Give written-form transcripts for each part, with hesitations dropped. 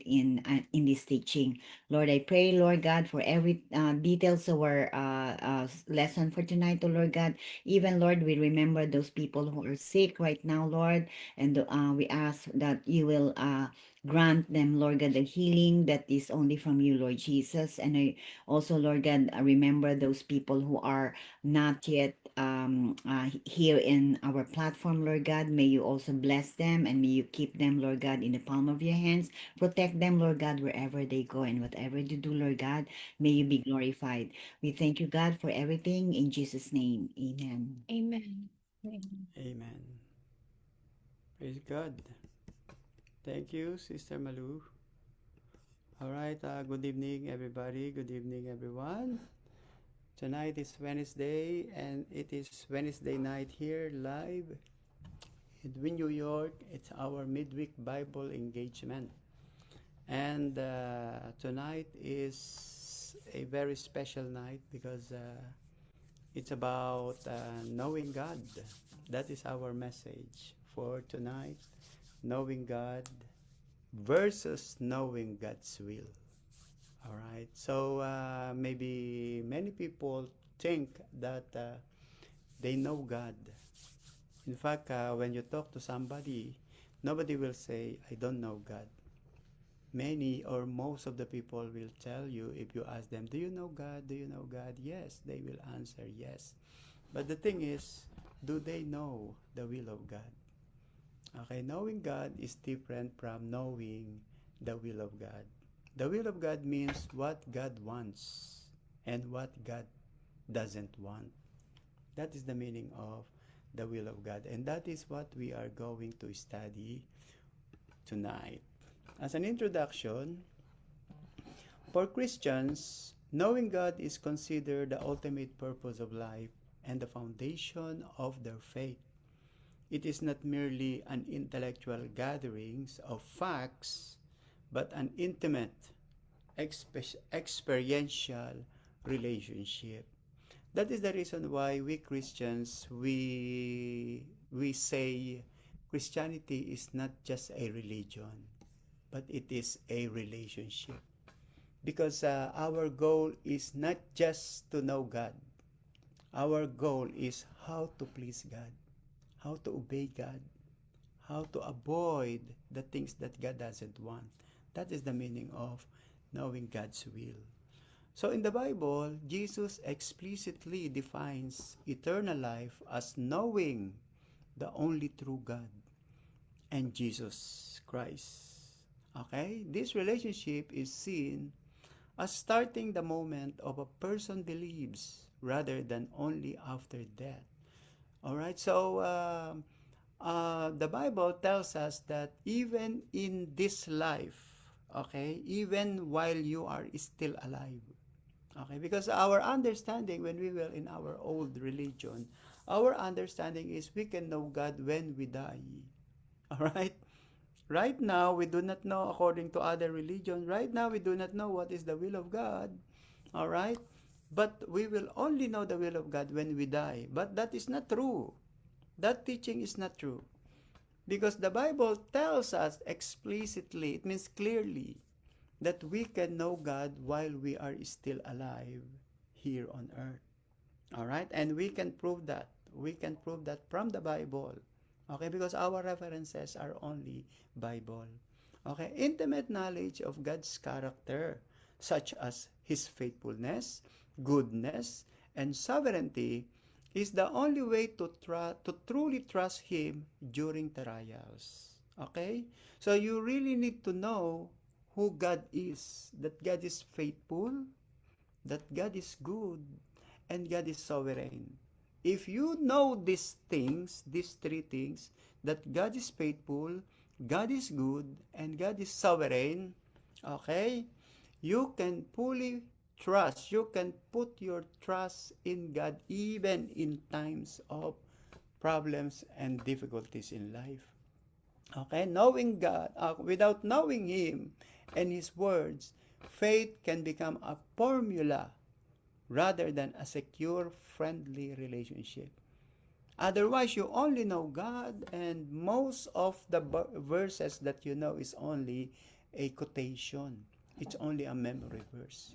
in this teaching. Lord, I pray, Lord God, for every details of our lesson for tonight, oh Lord God. Even, Lord, we remember those people who are sick right now, Lord, and we ask that you will grant them, Lord God, the healing that is only from you, Lord Jesus. And I also, Lord God, remember those people who are not yet here in our platform, Lord God. May you also bless them and may you keep them, Lord God, in the palm of your hands. Protect them, Lord God, wherever they go and whatever they do, Lord God. May you be glorified. We thank you, God, for everything. In Jesus' name, amen. Amen. Amen. Amen. Praise God. Thank you, Sister Malu. All right. Good evening, everybody. Good evening, everyone. Tonight is Wednesday, and it is Wednesday night here live in New York. It's our midweek Bible engagement. And tonight is a very special night because it's about knowing God. That is our message for tonight. Knowing God versus knowing God's will. All right. So maybe many people think that they know God. In fact, when you talk to somebody, nobody will say, I don't know God. Many or most of the people will tell you, if you ask them, do you know God? Do you know God? Yes, they will answer yes. But the thing is, do they know the will of God? Okay, knowing God is different from knowing the will of God. The will of God means what God wants and what God doesn't want. That is the meaning of the will of God. And that is what we are going to study tonight. As an introduction, for Christians, knowing God is considered the ultimate purpose of life and the foundation of their faith. It is not merely an intellectual gatherings of facts, but an intimate, experiential relationship. That is the reason why we Christians we say Christianity is not just a religion, but it is a relationship. Because our goal is not just to know God. Our goal is how to please God, how to obey God, how to avoid the things that God doesn't want. That is the meaning of knowing God's will. So in the Bible, Jesus explicitly defines eternal life as knowing the only true God and Jesus Christ. Okay? This relationship is seen as starting the moment of a person believes rather than only after death. All right? So the Bible tells us that even in this life, okay, even while you are still alive, okay, because our understanding when we were in our old religion, our understanding is we can know God when we die. All right? Right now, we do not know according to other religions. Right now, we do not know what is the will of God. All right? But we will only know the will of God when we die. But that is not true. That teaching is not true. Because the Bible tells us explicitly, it means clearly, that we can know God while we are still alive here on earth. All right? And we can prove that. We can prove that from the Bible. Okay? Because our references are only Bible. Okay? Intimate knowledge of God's character, such as His faithfulness, goodness, and sovereignty, is the only way to truly trust Him during trials. Okay? So you really need to know who God is, that God is faithful, that God is good, and God is sovereign. If you know these things, these three things, that God is faithful, God is good, and God is sovereign, okay, you can fully trust, you can put your trust in God even in times of problems and difficulties in life. Okay, knowing God, without knowing Him and His words, faith can become a formula rather than a secure, friendly relationship. Otherwise, you only know God, and most of the verses that you know is only a quotation. It's only a memory verse.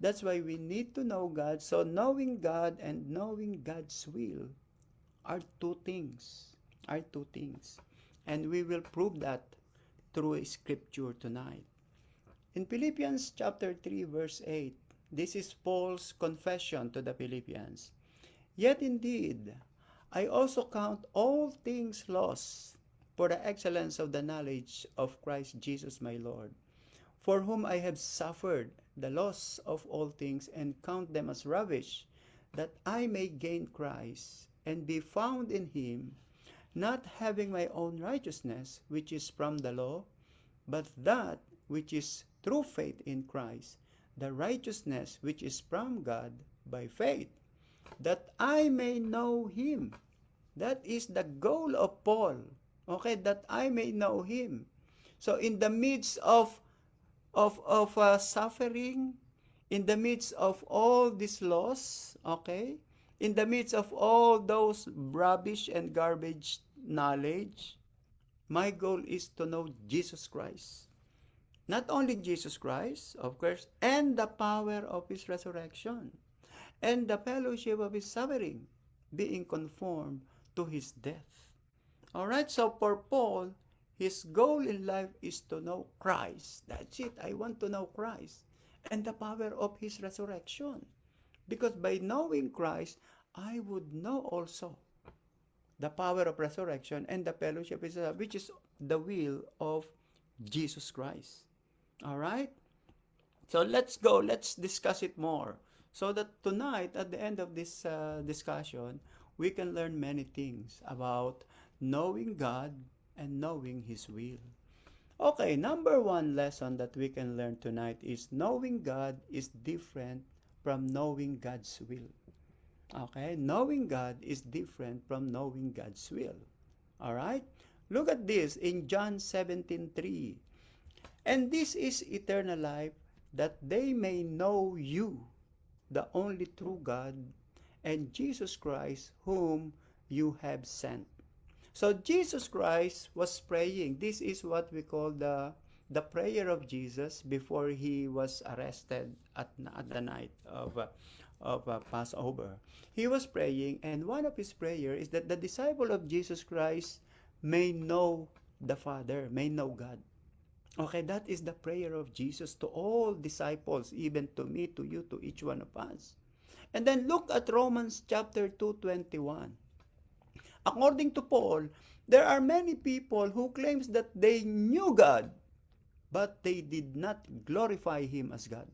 That's why we need to know God. So knowing God and knowing God's will are two things. Are two things. And we will prove that through scripture tonight. In Philippians chapter 3 verse 8, this is Paul's confession to the Philippians. Yet indeed, I also count all things lost for the excellence of the knowledge of Christ Jesus my Lord, for whom I have suffered the loss of all things and count them as rubbish, that I may gain Christ and be found in him, not having my own righteousness, which is from the law, but that which is through faith in Christ, the righteousness which is from God by faith, that I may know him. That is the goal of Paul. Okay, that I may know him. So in the midst of suffering, in the midst of all this loss, okay, in the midst of all those rubbish and garbage knowledge, my goal is to know Jesus Christ. Not only Jesus Christ, of course, and the power of his resurrection, and the fellowship of his suffering, being conformed to his death. All right, so for Paul, his goal in life is to know Christ. That's it. I want to know Christ and the power of his resurrection. Because by knowing Christ, I would know also the power of resurrection and the fellowship, which is the will of Jesus Christ. All right? So let's go. Let's discuss it more. So that tonight, at the end of this discussion, we can learn many things about knowing God and knowing his will. Okay, number one lesson that we can learn tonight is knowing God is different from knowing God's will. Okay, knowing God is different from knowing God's will. All right? Look at this in John 17:3. And this is eternal life, that they may know you, the only true God, and Jesus Christ, whom you have sent. So Jesus Christ was praying. This is what we call the prayer of Jesus before he was arrested at the night of Passover. He was praying, and one of his prayer is that the disciple of Jesus Christ may know the Father, may know God. Okay, that is the prayer of Jesus to all disciples, even to me, to you, to each one of us. And then look at Romans chapter 2:21. According to Paul, there are many people who claims that they knew God, but they did not glorify him as God,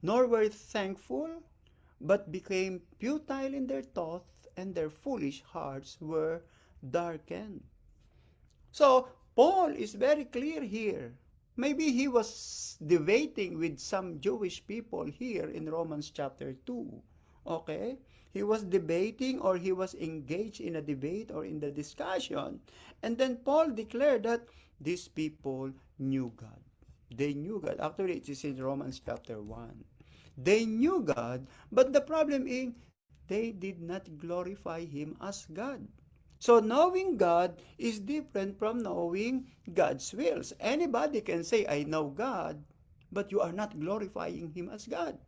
nor were thankful, but became futile in their thoughts, and their foolish hearts were darkened. So, Paul is very clear here. Maybe he was debating with some Jewish people here in Romans chapter 2. Okay? He was debating, or he was engaged in a debate or in the discussion. And then Paul declared that these people knew God. They knew God. Actually, it is in Romans chapter 1. They knew God, but the problem is they did not glorify him as God. So knowing God is different from knowing God's wills. Anybody can say, I know God, but you are not glorifying him as God.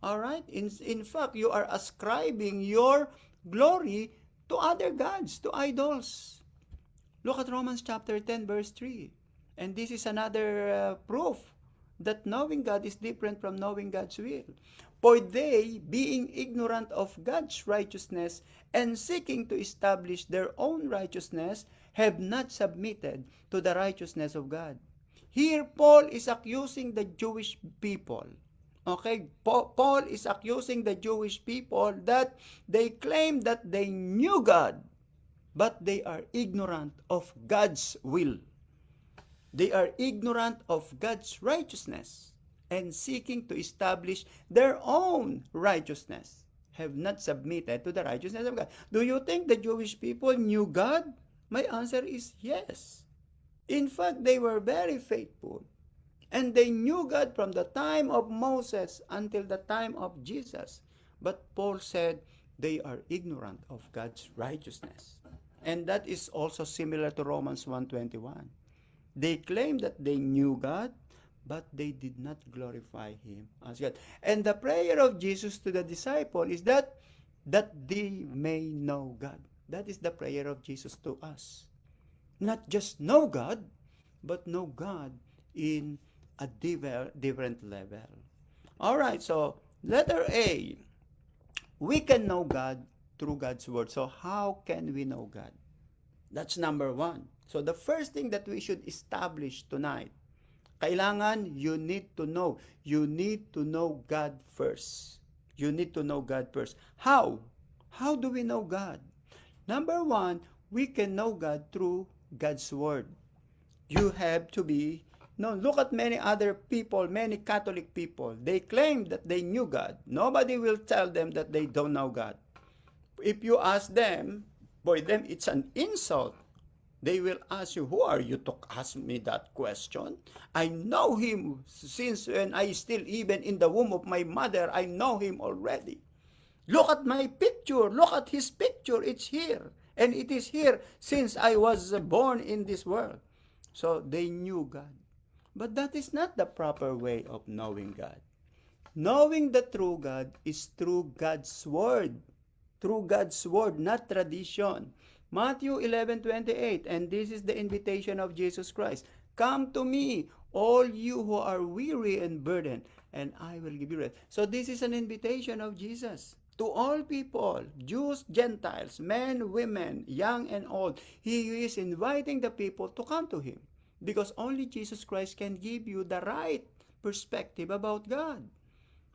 All right? In fact, you are ascribing your glory to other gods, to idols. Look at Romans chapter 10, verse 3. And this is another proof that knowing God is different from knowing God's will. For they, being ignorant of God's righteousness and seeking to establish their own righteousness, have not submitted to the righteousness of God. Here, Paul is accusing the Jewish people. Okay, Paul is accusing the Jewish people that they claim that they knew God, but they are ignorant of God's will. They are ignorant of God's righteousness and seeking to establish their own righteousness, have not submitted to the righteousness of God. Do you think the Jewish people knew God? My answer is yes. In fact, they were very faithful. And they knew God from the time of Moses until the time of Jesus. But Paul said they are ignorant of God's righteousness. And that is also similar to Romans 1:21. They claimed that they knew God, but they did not glorify Him as God. And the prayer of Jesus to the disciple is that they may know God. That is the prayer of Jesus to us. Not just know God, but know God in a different level. All right, so letter A, we can know God through God's word. So how can we know God? That's number one. So the first thing that we should establish tonight, kailangan you need to know. You need to know God first. You need to know God first. How? How do we know God? Number one, we can know God through God's word. You have to be no. Look at many other people, many Catholic people. They claim that they knew God. Nobody will tell them that they don't know God. If you ask them, boy, them it's an insult. They will ask you, who are you to ask me that question? I know him since when I still even in the womb of my mother, I know him already. Look at my picture. Look at his picture. It's here. And it is here since I was born in this world. So they knew God. But that is not the proper way of knowing God. Knowing the true God is through God's word. Through God's word, not tradition. Matthew 11:28, and this is the invitation of Jesus Christ. Come to me, all you who are weary and burdened, and I will give you rest. So this is an invitation of Jesus to all people, Jews, Gentiles, men, women, young and old. He is inviting the people to come to Him because only Jesus Christ can give you the right perspective about God.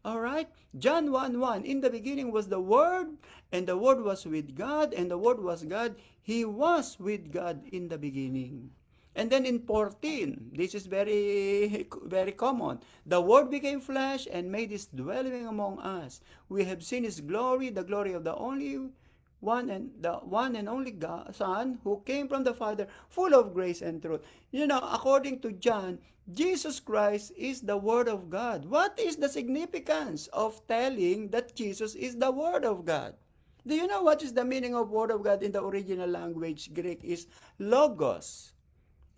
All right? John 1:1, in the beginning was the Word, and the Word was with God, and the Word was God. He was with God in the beginning. And then in 14, this is very, very common. The Word became flesh and made His dwelling among us. We have seen His glory, the glory of the one and only God, Son, who came from the Father, full of grace and truth. You know, according to John, Jesus Christ is the Word of God. What is the significance of telling that Jesus is the Word of God? Do you know what is the meaning of Word of God in the original language? Greek is logos.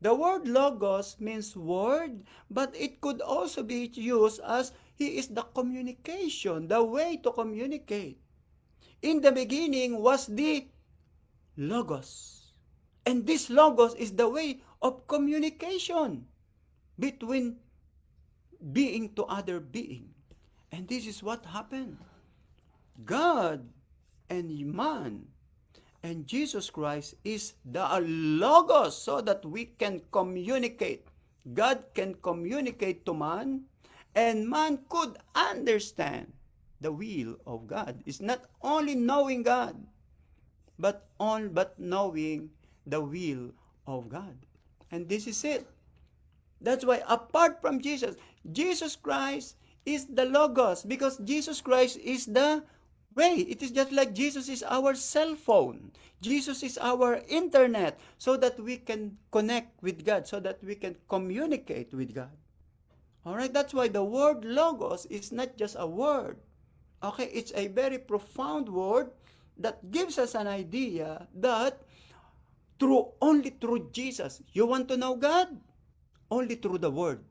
The word logos means word, but it could also be used as He is the communication, the way to communicate. In the beginning was the logos. And this logos is the way of communication between being to other being. And this is what happened. God and man and Jesus Christ is the logos so that we can communicate. God can communicate to man and man could understand the will of God. It's not only knowing God, but knowing the will of God. And this is it. That's why apart from Jesus, Jesus Christ is the Logos because Jesus Christ is the way. It is just like Jesus is our cell phone. Jesus is our internet so that we can connect with God, so that we can communicate with God. All right, that's why the word Logos is not just a word. Okay, it's a very profound word that gives us an idea that only through Jesus. You want to know God? Only through the word.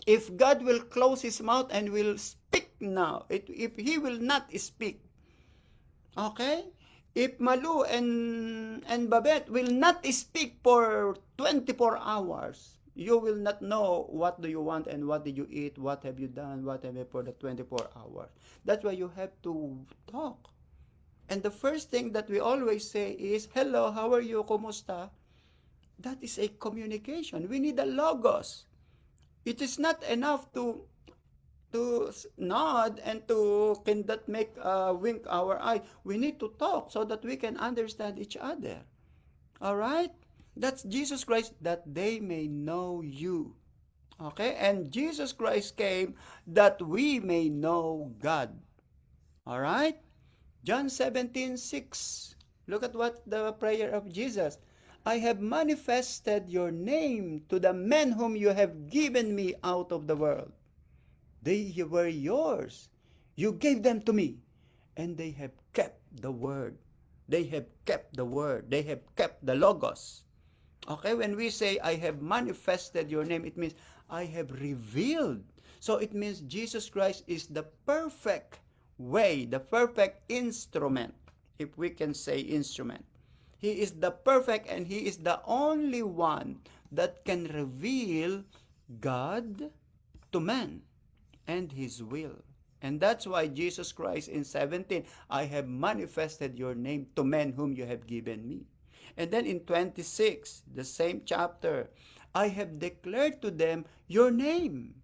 If God will close His mouth and will speak now, if He will not speak, okay? If Malu and Babette will not speak for 24 hours, you will not know what do you want and what did you eat, what have you done, what have you for the 24 hours. That's why you have to talk. And the first thing that we always say is, hello, how are you, kumusta? That is a communication. We need a logos. It is not enough to nod and to cannot make wink our eye. We need to talk so that we can understand each other. All right? That's Jesus Christ, that they may know you. Okay? And Jesus Christ came that we may know God. All right? John 17:6. Look at what the prayer of Jesus. I have manifested your name to the men whom you have given me out of the world. They were yours. You gave them to me. And they have kept the word. They have kept the word. They have kept the logos. Okay, when we say, I have manifested your name, it means I have revealed. So it means Jesus Christ is the perfect way, the perfect instrument, if we can say instrument. He is the perfect and He is the only one that can reveal God to man and His will. And that's why Jesus Christ in 17, I have manifested your name to men whom you have given me. And then in 26, the same chapter, I have declared to them your name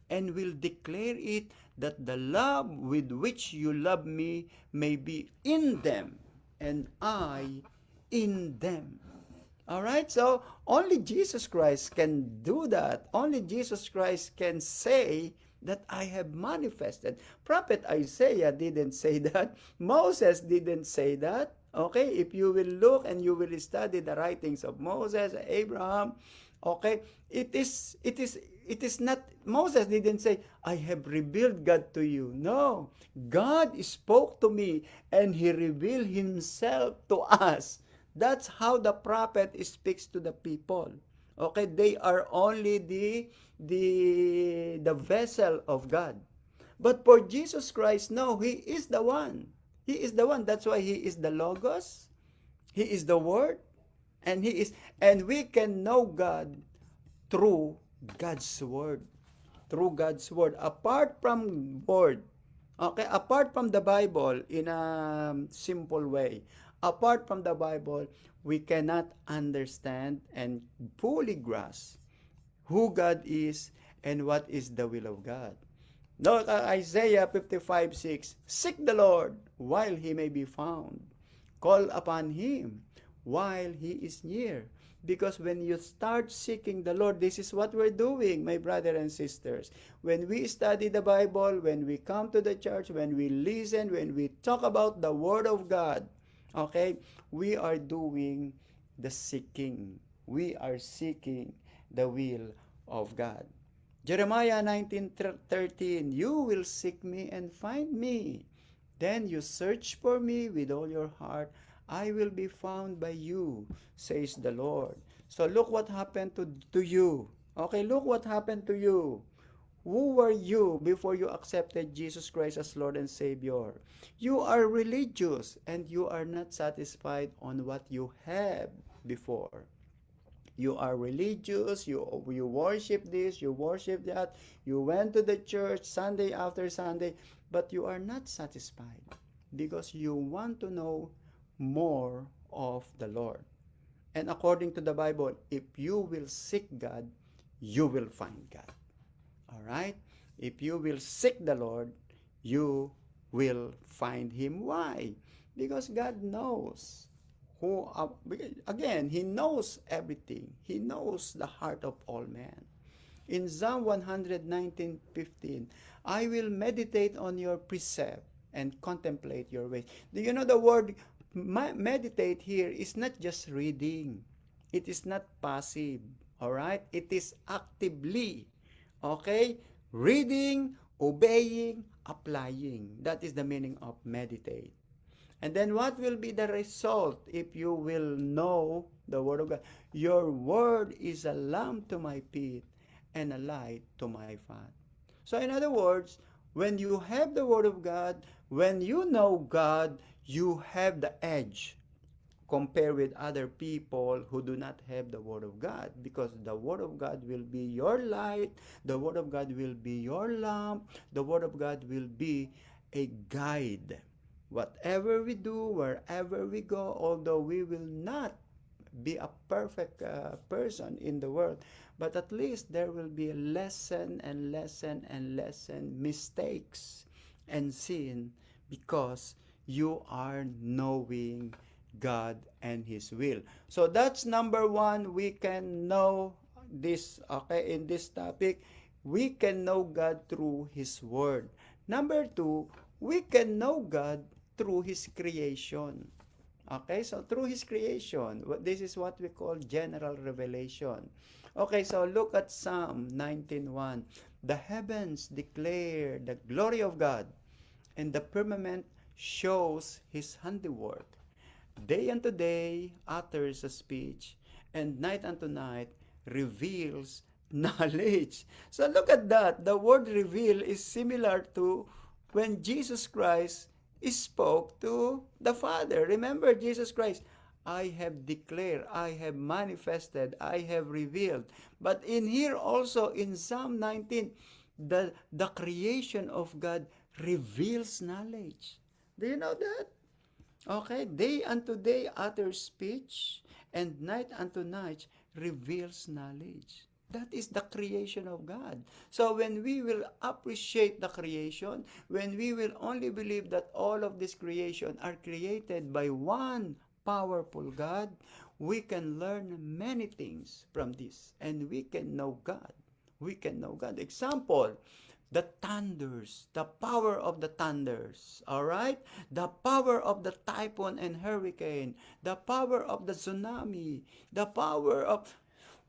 and will declare it, that the love with which you love me may be in them and I in them. All right? So only Jesus Christ can do that. Only Jesus Christ can say that I have manifested. Prophet Isaiah didn't say that. Moses didn't say that. Okay? If you will look and you will study the writings of Moses, Abraham, okay? It is not, Moses didn't say, I have revealed God to you. No. God spoke to me and He revealed Himself to us. That's how the prophet speaks to the people. Okay, they are only the vessel of God. But for Jesus Christ, no, He is the one. He is the one. That's why He is the Logos. He is the Word. And He is, and we can know God through God's Word. Through God's Word. Apart from Word, okay, apart from the Bible, in a simple way, apart from the Bible, we cannot understand and fully grasp who God is and what is the will of God. Note Isaiah 55:6, seek the Lord while He may be found. Call upon Him while He is near. Because when you start seeking the Lord, this is what we're doing, my brothers and sisters. When we study the Bible, when we come to the church, when we listen, when we talk about the Word of God, okay, we are doing the seeking. We are seeking the will of God. Jeremiah 19:13, you will seek me and find me. Then you search for me with all your heart. I will be found by you, says the Lord. So look what happened to you. Okay, look what happened to you. Who were you before you accepted Jesus Christ as Lord and Savior? You are religious and you are not satisfied on what you have before. You are religious, you worship this, you worship that, you went to the church Sunday after Sunday, but you are not satisfied because you want to know more of the Lord. And according to the Bible, if you will seek God, you will find God. All right? If you will seek the Lord, you will find Him. Why? Because God knows who, again, He knows everything. He knows the heart of all men. In Psalm 119:15, I will meditate on your precept and contemplate your ways. Do you know the word meditate here is not just reading. It is not passive. All right? It is actively. Okay? Reading, obeying, applying. That is the meaning of meditate. And then what will be the result if you will know the Word of God? Your Word is a lamp to my feet and a light to my path. So in other words, when you have the Word of God, when you know God, you have the edge compared with other people who do not have the Word of God, because the Word of God will be your light, the Word of God will be your lamp, the Word of God will be a guide. Whatever we do, wherever we go, although we will not be a perfect person in the world, but at least there will be a lesson and lesson and lesson, mistakes and sin, because you are knowing God and His will. So that's number one. We can know this, okay, in this topic. We can know God through His Word. Number two, we can know God through His creation. Okay, so through His creation, this is what we call general revelation. Okay, so look at Psalm 19:1. The heavens declare the glory of God, and the firmament shows His handiwork. Day unto day utters a speech, and night unto night reveals knowledge. So look at that. The word reveal is similar to when Jesus Christ spoke to the Father. Remember Jesus Christ, I have declared, I have manifested, I have revealed. But in here also in Psalm 19, the creation of God reveals knowledge. Do you know that? Okay, day unto day utter speech, and night unto night reveals knowledge. That is the creation of God. So when we will appreciate the creation, when we will only believe that all of this creation are created by one powerful God, we can learn many things from this, and we can know God. We can know God. Example, the thunders, the power of the thunders, all right? The power of the typhoon and hurricane, the power of the tsunami, the power of,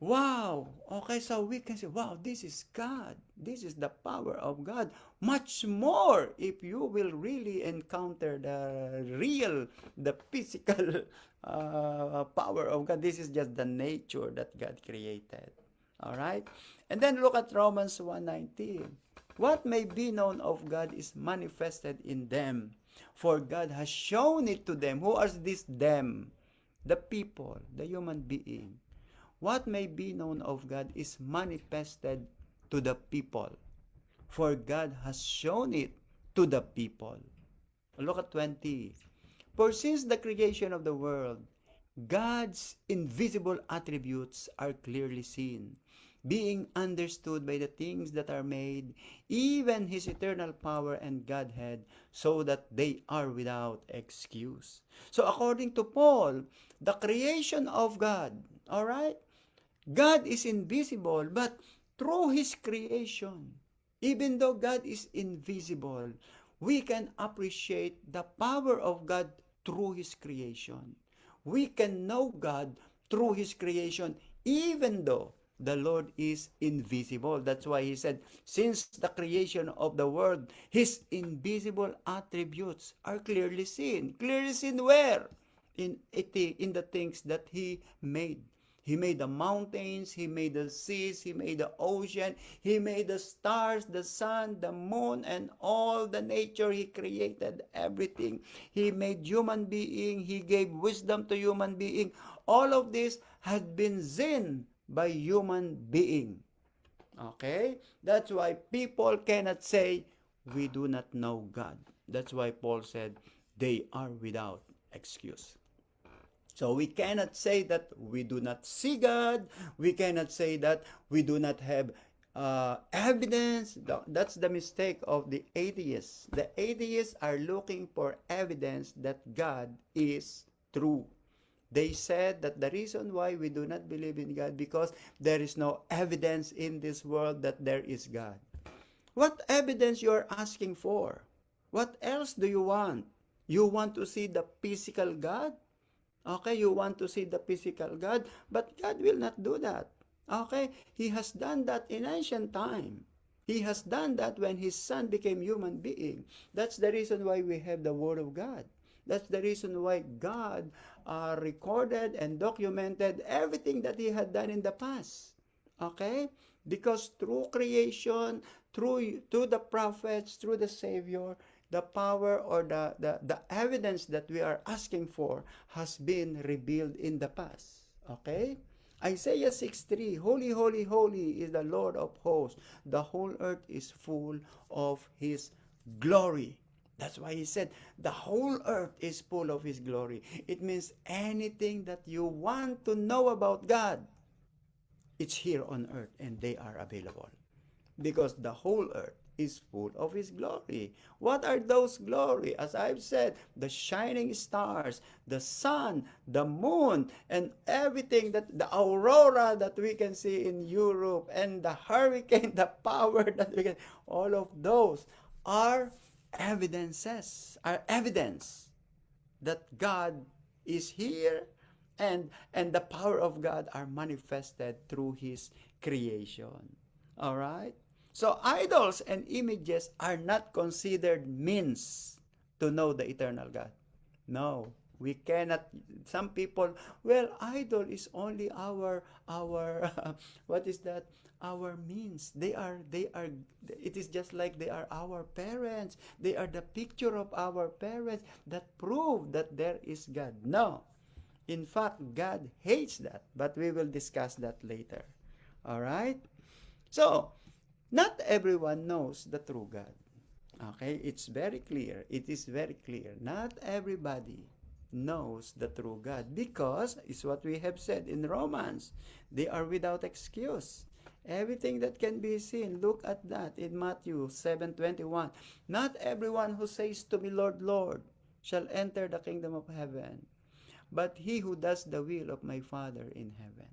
wow, okay, so we can say, wow, this is God. This is the power of God. Much more if you will really encounter the real, the physical power of God. This is just the nature that God created. All right? And then look at Romans 1:19. What may be known of God is manifested in them, for God has shown it to them. Who are this them? The people, the human being. What may be known of God is manifested to the people, for God has shown it to the people. Look at 20. For since the creation of the world, God's invisible attributes are clearly seen, being understood by the things that are made, even his eternal power and Godhead, so that they are without excuse. So according to Paul, the creation of God, all right? God is invisible, but through his creation, even though God is invisible, we can appreciate the power of God through his creation. We can know God through his creation, even though the Lord is invisible. That's why he said, since the creation of the world, his invisible attributes are clearly seen. Clearly seen where? In the things that he made. He made the mountains, he made the seas, he made the ocean, he made the stars, the sun, the moon, and all the nature. He created everything. He made human being, he gave wisdom to human being. All of this had been seen by human being. Okay? That's why people cannot say, we do not know God. That's why Paul said, they are without excuse. So we cannot say that we do not see God. We cannot say that we do not have evidence. That's the mistake of the atheists. The atheists are looking for evidence that God is true. They said that the reason why we do not believe in God because there is no evidence in this world that there is God. What evidence you are asking for? What else do you want? You want to see the physical God? Okay, you want to see the physical God, but God will not do that. Okay, he has done that in ancient time. He has done that when his son became human being. That's the reason why we have the word of God. That's the reason why God recorded and documented everything that he had done in the past. Okay? Because through creation, through the prophets, through the Savior, the power or the evidence that we are asking for has been revealed in the past. Okay? Isaiah 6:3, Holy, holy, holy is the Lord of hosts. The whole earth is full of his glory. That's why he said, the whole earth is full of his glory. It means anything that you want to know about God, it's here on earth and they are available. Because the whole earth is full of his glory. What are those glory? As I've said, the shining stars, the sun, the moon, and everything that the aurora that we can see in Europe, and the hurricane, the power that we can, all of those are evidence that God is here, and the power of God are manifested through his creation. All right? So idols and images are not considered means to know the eternal God. No. We cannot, some people, well, idol is only our what is that? Our means. They are, it is just like they are our parents. They are the picture of our parents that prove that there is God. No. In fact, God hates that, but we will discuss that later. All right? So, not everyone knows the true God. Okay? It's very clear. It is very clear. Not everybody knows the true God because it's what we have said in Romans. They are without excuse. Everything that can be seen, look at that in Matthew 7:21. Not everyone who says to me, Lord, Lord, shall enter the kingdom of heaven, but he who does the will of my Father in heaven.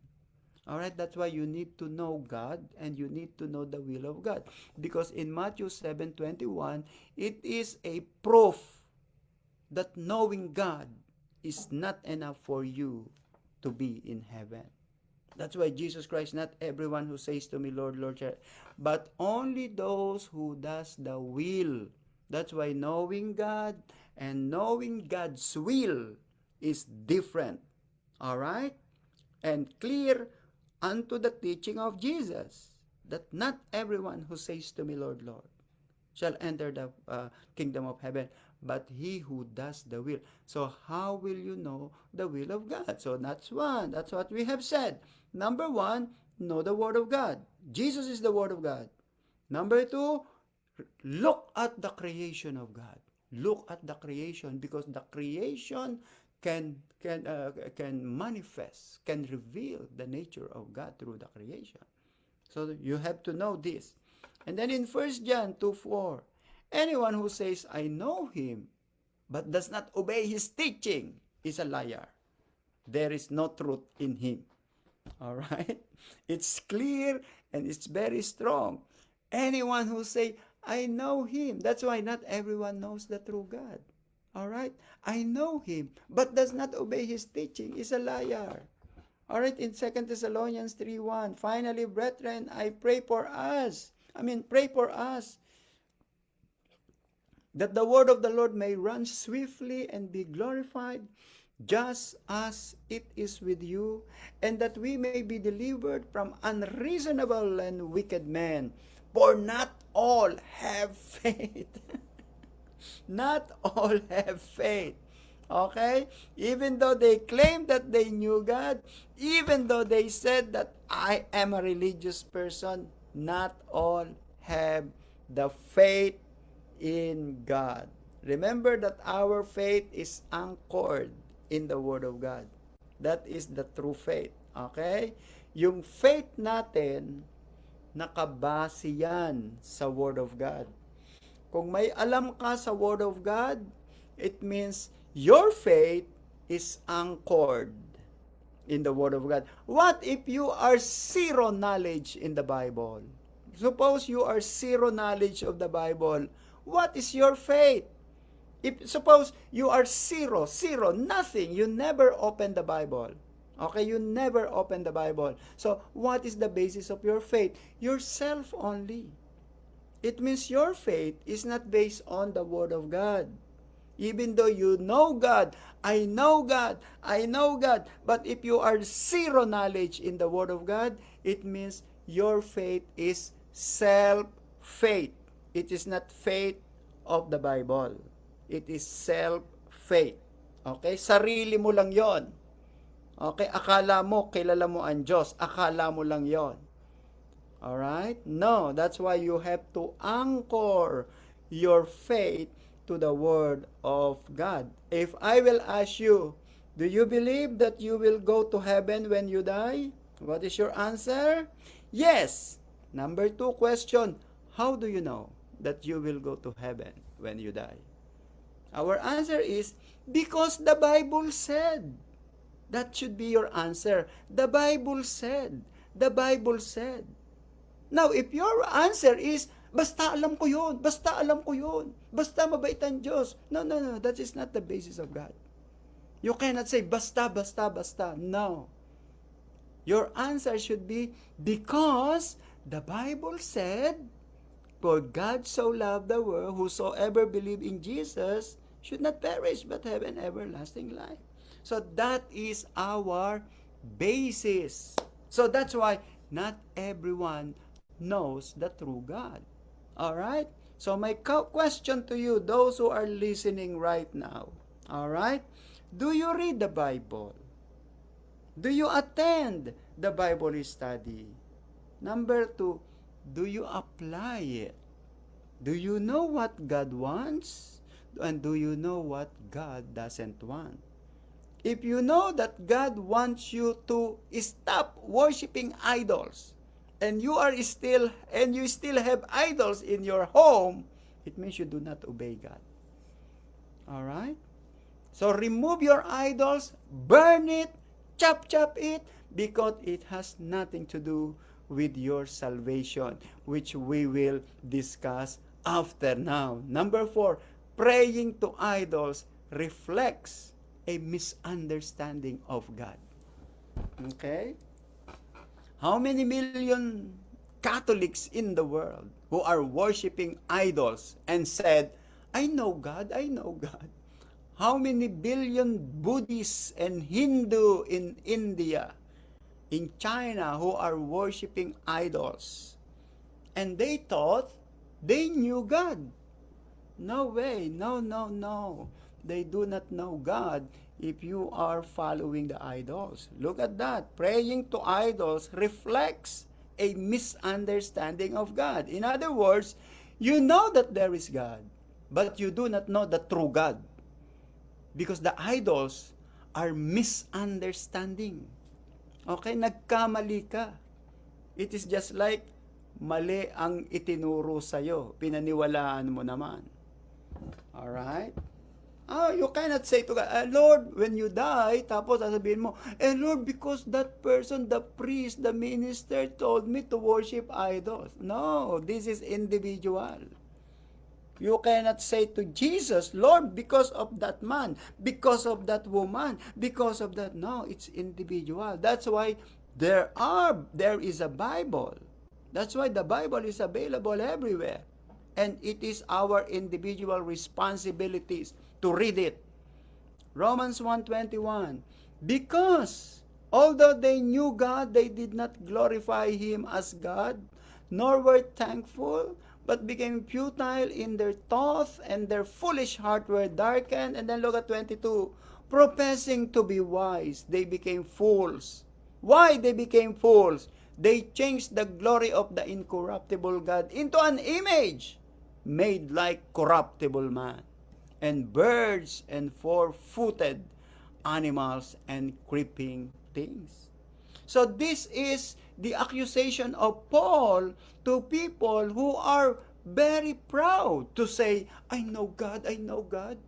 All right, that's why you need to know God and you need to know the will of God. Because in Matthew 7:21, it is a proof that knowing God is not enough for you to be in heaven. That's why Jesus Christ, not everyone who says to me, Lord, Lord, but only those who does the will. That's why knowing God and knowing God's will is different. All right? And clear unto the teaching of Jesus, that not everyone who says to me, Lord, Lord, shall enter the kingdom of heaven, but he who does the will. So how will you know the will of God? So that's one. That's what we have said. Number one, know the Word of God. Jesus is the Word of God. Number two, look at the creation of God. Look at the creation, because the creation can manifest, can reveal the nature of God through the creation. So you have to know this. And then in 1 John 2:4, anyone who says, I know him, but does not obey his teaching is a liar. There is no truth in him. All right? It's clear and it's very strong. Anyone who say, I know him. That's why not everyone knows the true God. All right? I know him, but does not obey his teaching is a liar. All right, in 2 Thessalonians 3:1, finally, brethren, I pray for us, that the word of the Lord may run swiftly and be glorified, just as it is with you, and that we may be delivered from unreasonable and wicked men. For not all have faith. Not all have faith. Okay? Even though they claim that they knew God, even though they said that I am a religious person, not all have the faith in God. Remember that our faith is anchored in the Word of God. That is the true faith. Okay? Yung faith natin, nakabase yan sa Word of God. Kung may alam ka sa Word of God, it means your faith is anchored in the Word of God. What if you are zero knowledge in the Bible? Suppose you are zero knowledge of the Bible. What is your faith? If suppose you are zero, nothing, you never open the Bible. Okay, you never open the Bible. So, what is the basis of your faith? Yourself only. It means your faith is not based on the Word of God. Even though you know God, I know God, but if you are zero knowledge in the Word of God, it means your faith is self-faith. It is not faith of the Bible. It is self-faith. Okay? Sarili mo lang yon. Okay? Akala mo, kilala mo ang Diyos. Akala mo lang yon. Alright? No, that's why you have to anchor your faith to the Word of God. If I will ask you, do you believe that you will go to heaven when you die? What is your answer? Yes. Number 2 question, how do you know that you will go to heaven when you die? Our answer is, because the Bible said. That should be your answer. The Bible said. The Bible said. Now, if your answer is, basta alam ko yun, basta mabait ang Diyos. No, that is not the basis of God. You cannot say, basta. No. Your answer should be, because the Bible said, for God so loved the world, whosoever believe in Jesus should not perish but have an everlasting life. So that is our basis. So that's why not everyone knows the true God. All right? So my question to you, those who are listening right now, all right? Do you read the Bible? Do you attend the Bible study? Number two, do you apply it? Do you know what God wants? And do you know what God doesn't want? If you know that God wants you to stop worshiping idols, and you still have idols in your home, it means you do not obey God. All right? So remove your idols, burn it, chop it, because it has nothing to do with your salvation, which we will discuss after now. Number 4, praying to idols reflects a misunderstanding of God. Okay? How many million Catholics in the world who are worshiping idols and said, I know God, I know God. How many billion Buddhists and Hindu in India, in China, who are worshiping idols? And they thought they knew God. No way, no. They do not know God if you are following the idols. Look at that. Praying to idols reflects a misunderstanding of God. In other words, you know that there is God, but you do not know the true God. Because the idols are misunderstanding. Okay, nagkamali ka. It is just like mali ang itinuro sa'yo. Pinaniwalaan mo naman. Alright? You cannot say to God, Lord, when you die, tapos sasabihin mo, Lord, because that person, the priest, the minister told me to worship idols. No, this is individual. You cannot say to Jesus, Lord, because of that man, because of that woman, because of that. No, it's individual. That's why there is a Bible. That's why the Bible is available everywhere. And it is our individual responsibilities to read it. Romans 1:21. Because although they knew God, they did not glorify Him as God, nor were thankful, but became futile in their thoughts, and their foolish heart were darkened. And then look at 22. Professing to be wise, they became fools. Why they became fools? They changed the glory of the incorruptible God into an image made like corruptible man, and birds, and four-footed animals, and creeping things. So this is the accusation of Paul to people who are very proud to say, I know God, I know God.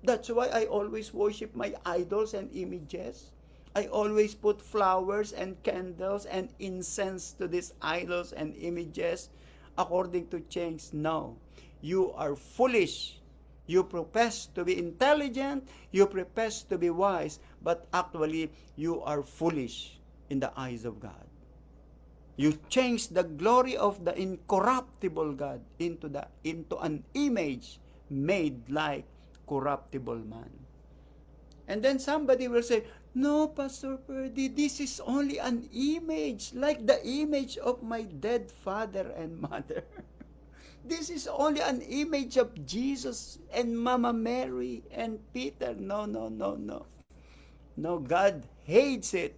That's why I always worship my idols and images. I always put flowers and candles and incense to these idols and images according to Cheng's. No, you are foolish. You profess to be intelligent, you profess to be wise, but actually you are foolish in the eyes of God. You change the glory of the incorruptible God into an image made like corruptible man. And then somebody will say, no, Pastor Purdy, this is only an image, like the image of my dead father and mother. This is only an image of Jesus and Mama Mary and Peter. No. No, God hates it.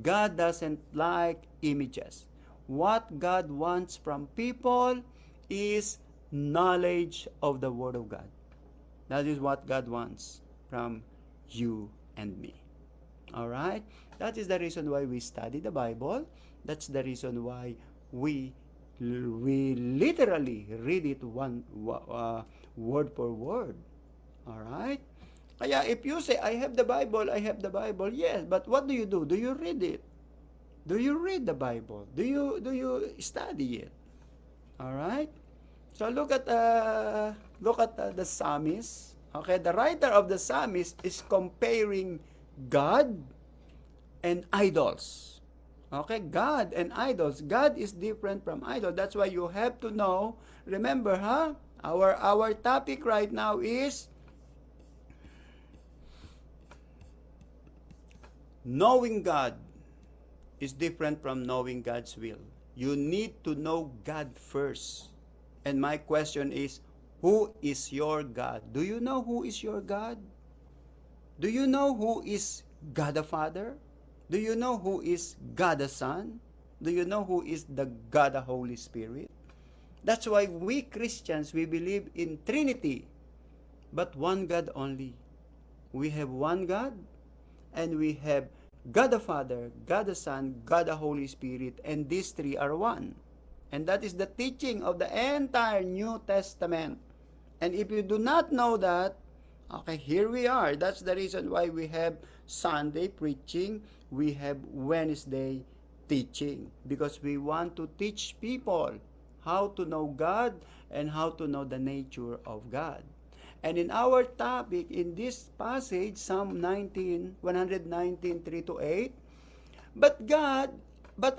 God doesn't like images. What God wants from people is knowledge of the Word of God. That is what God wants from you and me. All right? That is the reason why we study the Bible. That's the reason why we literally read it word for word. All right? Kaya if you say, I have the Bible, yes, but what do? Do you read it? Do you read the Bible? Do you study it? All right? So look at the psalmist. Okay, the writer of the psalmist is comparing God and idols. Okay, God and idols. God is different from idol. That's why you have to know. Remember, our topic right now is Knowing God is different from knowing God's will. You need to know God first. And my question is, who is your God? Do you know who is your God? Do you know who is God the Father? Do you know who is God the Son? Do you know who is the God the Holy Spirit? That's why we Christians, we believe in Trinity, but one God only. We have one God, and we have God the Father, God the Son, God the Holy Spirit, and these three are one. And that is the teaching of the entire New Testament. And if you do not know that, okay, here we are. That's the reason why we have Sunday preaching, we have Wednesday teaching, because we want to teach people how to know God and how to know the nature of God. And in our topic, in this passage, Psalm 19, 119, 3 to 8, but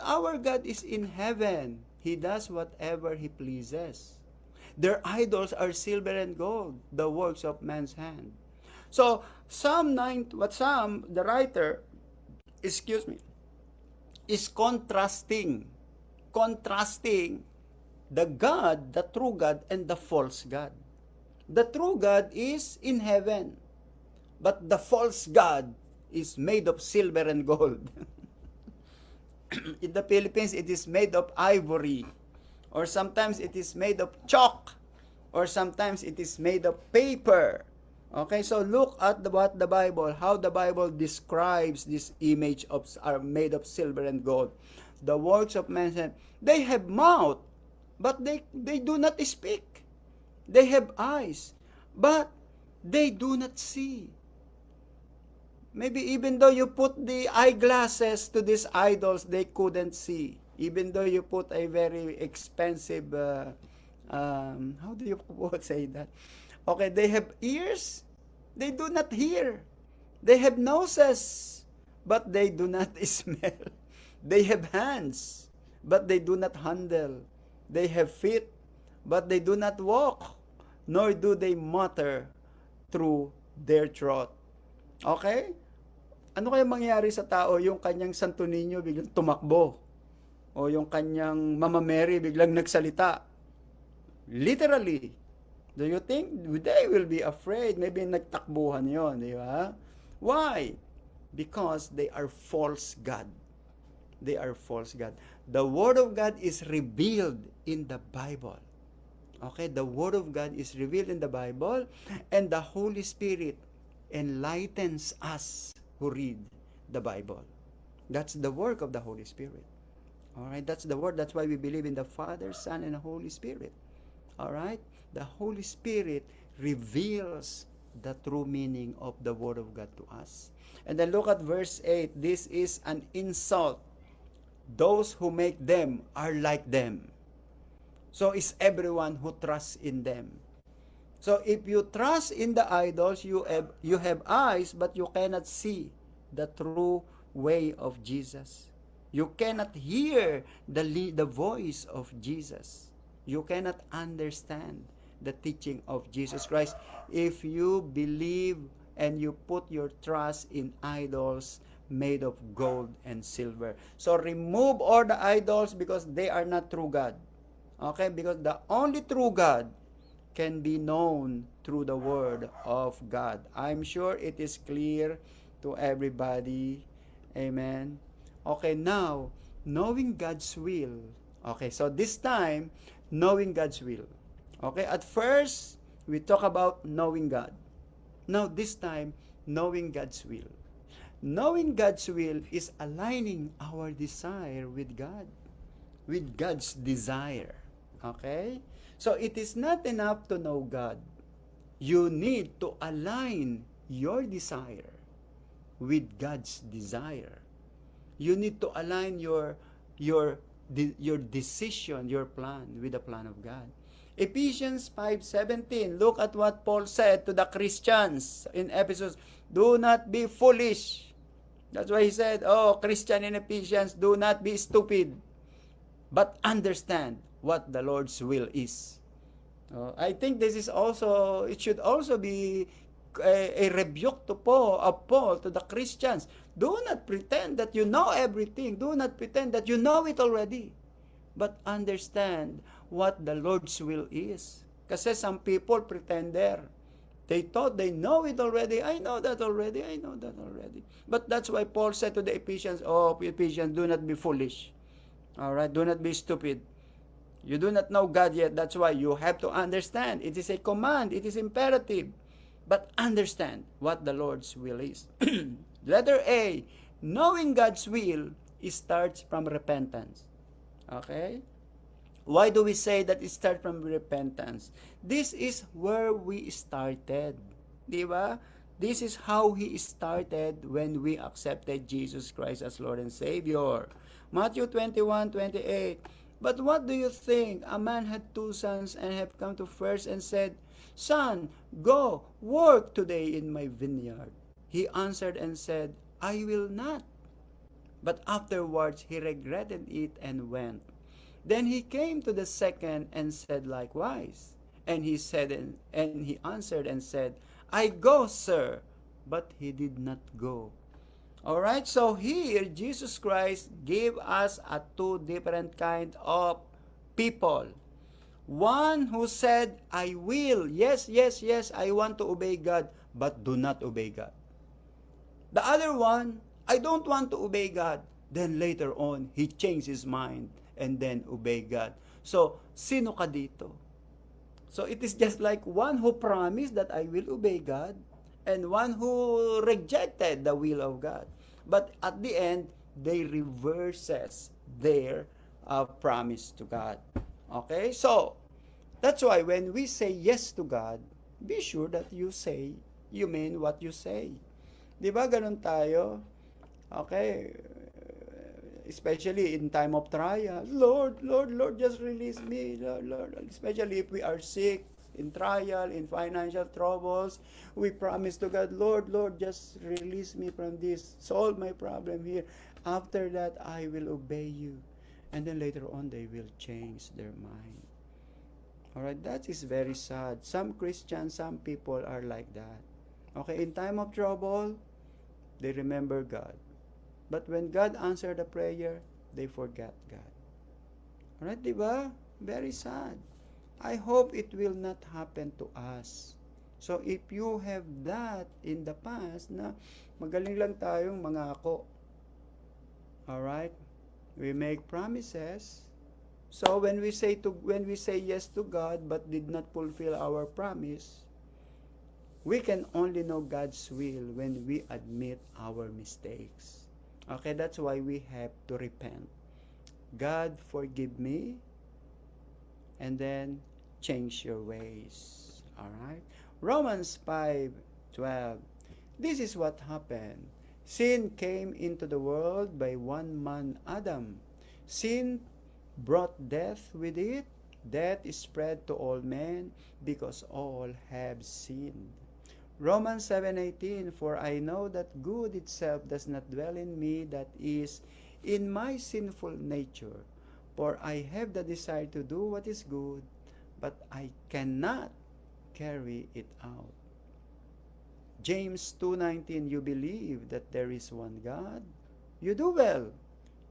our God is in heaven. He does whatever He pleases. Their idols are silver and gold, the works of man's hand. So, the writer, excuse me, is contrasting the God, the true God, and the false God. The true God is in heaven, but the false God is made of silver and gold. In the Philippines, it is made of ivory, or sometimes it is made of chalk, or sometimes it is made of paper. Okay, so look at how the Bible describes this image of are made of silver and gold. The works of man's hand, they have mouth, but they do not speak. They have eyes, but they do not see. Maybe even though you put the eyeglasses to these idols, they couldn't see. Even though you put a very expensive, how do you say that? Okay, they have ears, they do not hear. They have noses, but they do not smell. They have hands, but they do not handle. They have feet, but they do not walk, nor do they mutter through their throat. Okay? Ano kaya mangyari sa tao yung kanyang Santo Niño biglang tumakbo? O yung kanyang Mama Mary biglang nagsalita? Literally. Do you think they will be afraid? Maybe nagtakbuhan yon, di ba? Why? Because they are false God. They are false God. The Word of God is revealed in the Bible. Okay, the Word of God is revealed in the Bible, and the Holy Spirit enlightens us who read the Bible. That's the work of the Holy Spirit. All right, that's the word. That's why we believe in the Father, Son, and the Holy Spirit. All right, the Holy Spirit reveals the true meaning of the Word of God to us. And then look at verse 8. This is an insult. Those who make them are like them. So is everyone who trusts in them. So if you trust in the idols, you have eyes, but you cannot see the true way of Jesus. You cannot hear the voice of Jesus. You cannot understand the teaching of Jesus Christ if you believe and you put your trust in idols made of gold and silver. So remove all the idols because they are not true God. Okay? Because the only true God can be known through the Word of God. I'm sure it is clear to everybody. Amen. Okay, now, knowing God's will. Okay, so this time, knowing God's will. Okay, at first, we talk about knowing God. Now, this time, knowing God's will. Knowing God's will is aligning our desire with God, with God's desire. Okay? So, it is not enough to know God. You need to align your desire with God's desire. You need to align your decision, your plan with the plan of God. Ephesians 5:17. Look at what Paul said to the Christians in Ephesus. Do not be foolish. That's why he said, oh, Christian in Ephesians, do not be stupid, but understand what the Lord's will is. I think this is also, it should also be a rebuke to Paul, of Paul to the Christians. Do not pretend that you know everything. Do not pretend that you know it already. But understand what the Lord's will is. Kasi some people pretender. They thought they know it already. I know that already. I know that already. But that's why Paul said to the Ephesians, oh, Ephesians, do not be foolish. All right? Do not be stupid. You do not know God yet. That's why you have to understand. It is a command. It is imperative. But understand what the Lord's will is. Letter A, knowing God's will, it starts from repentance. Okay? Why do we say that it starts from repentance? This is where we started. Di ba? This is how He started when we accepted Jesus Christ as Lord and Savior. Matthew 21:28. But what do you think? A man had 2 sons and have come to first and said, Son, go, work today in my vineyard. He answered and said, I will not. But afterwards he regretted it and went. Then he came to the second and said likewise. And he answered and said, I go, sir. But he did not go. Alright, so here Jesus Christ gave us a 2 different kind of people. One who said, I will, yes, yes, yes, I want to obey God, but do not obey God. The other one, I don't want to obey God. Then later on, he changed his mind and then obey God. So, sino ka dito? So, it is just like one who promised that I will obey God and one who rejected the will of God. But at the end, they reverses their promise to God. Okay? So, that's why when we say yes to God, be sure that you mean what you say. Di ba ganun tayo? Okay? Especially in time of trial. Lord, Lord, Lord, just release me. Lord, Lord. Especially if we are sick, in trial, in financial troubles, we promise to God, Lord, Lord, just release me from this. Solve my problem here. After that, I will obey you. And then later on, they will change their mind. Alright, that is very sad. Some Christians, some people are like that. Okay, in time of trouble, they remember God. But when God answered the prayer, they forgot God. Alright, di ba? Very sad. I hope it will not happen to us. So if you have that in the past, na magaling lang tayong mangako. Alright? We make promises. So when we say yes to God but did not fulfill our promise, we can only know God's will when we admit our mistakes. Okay, that's why we have to repent. God, forgive me, and then change your ways. Alright? Romans 5:12. This is what happened. Sin came into the world by one man, Adam. Sin brought death with it. Death is spread to all men because all have sinned. Romans 7:18, for I know that good itself does not dwell in me, that is, in my sinful nature. For I have the desire to do what is good, but I cannot carry it out. James 2:19, you believe that there is one God? You do well.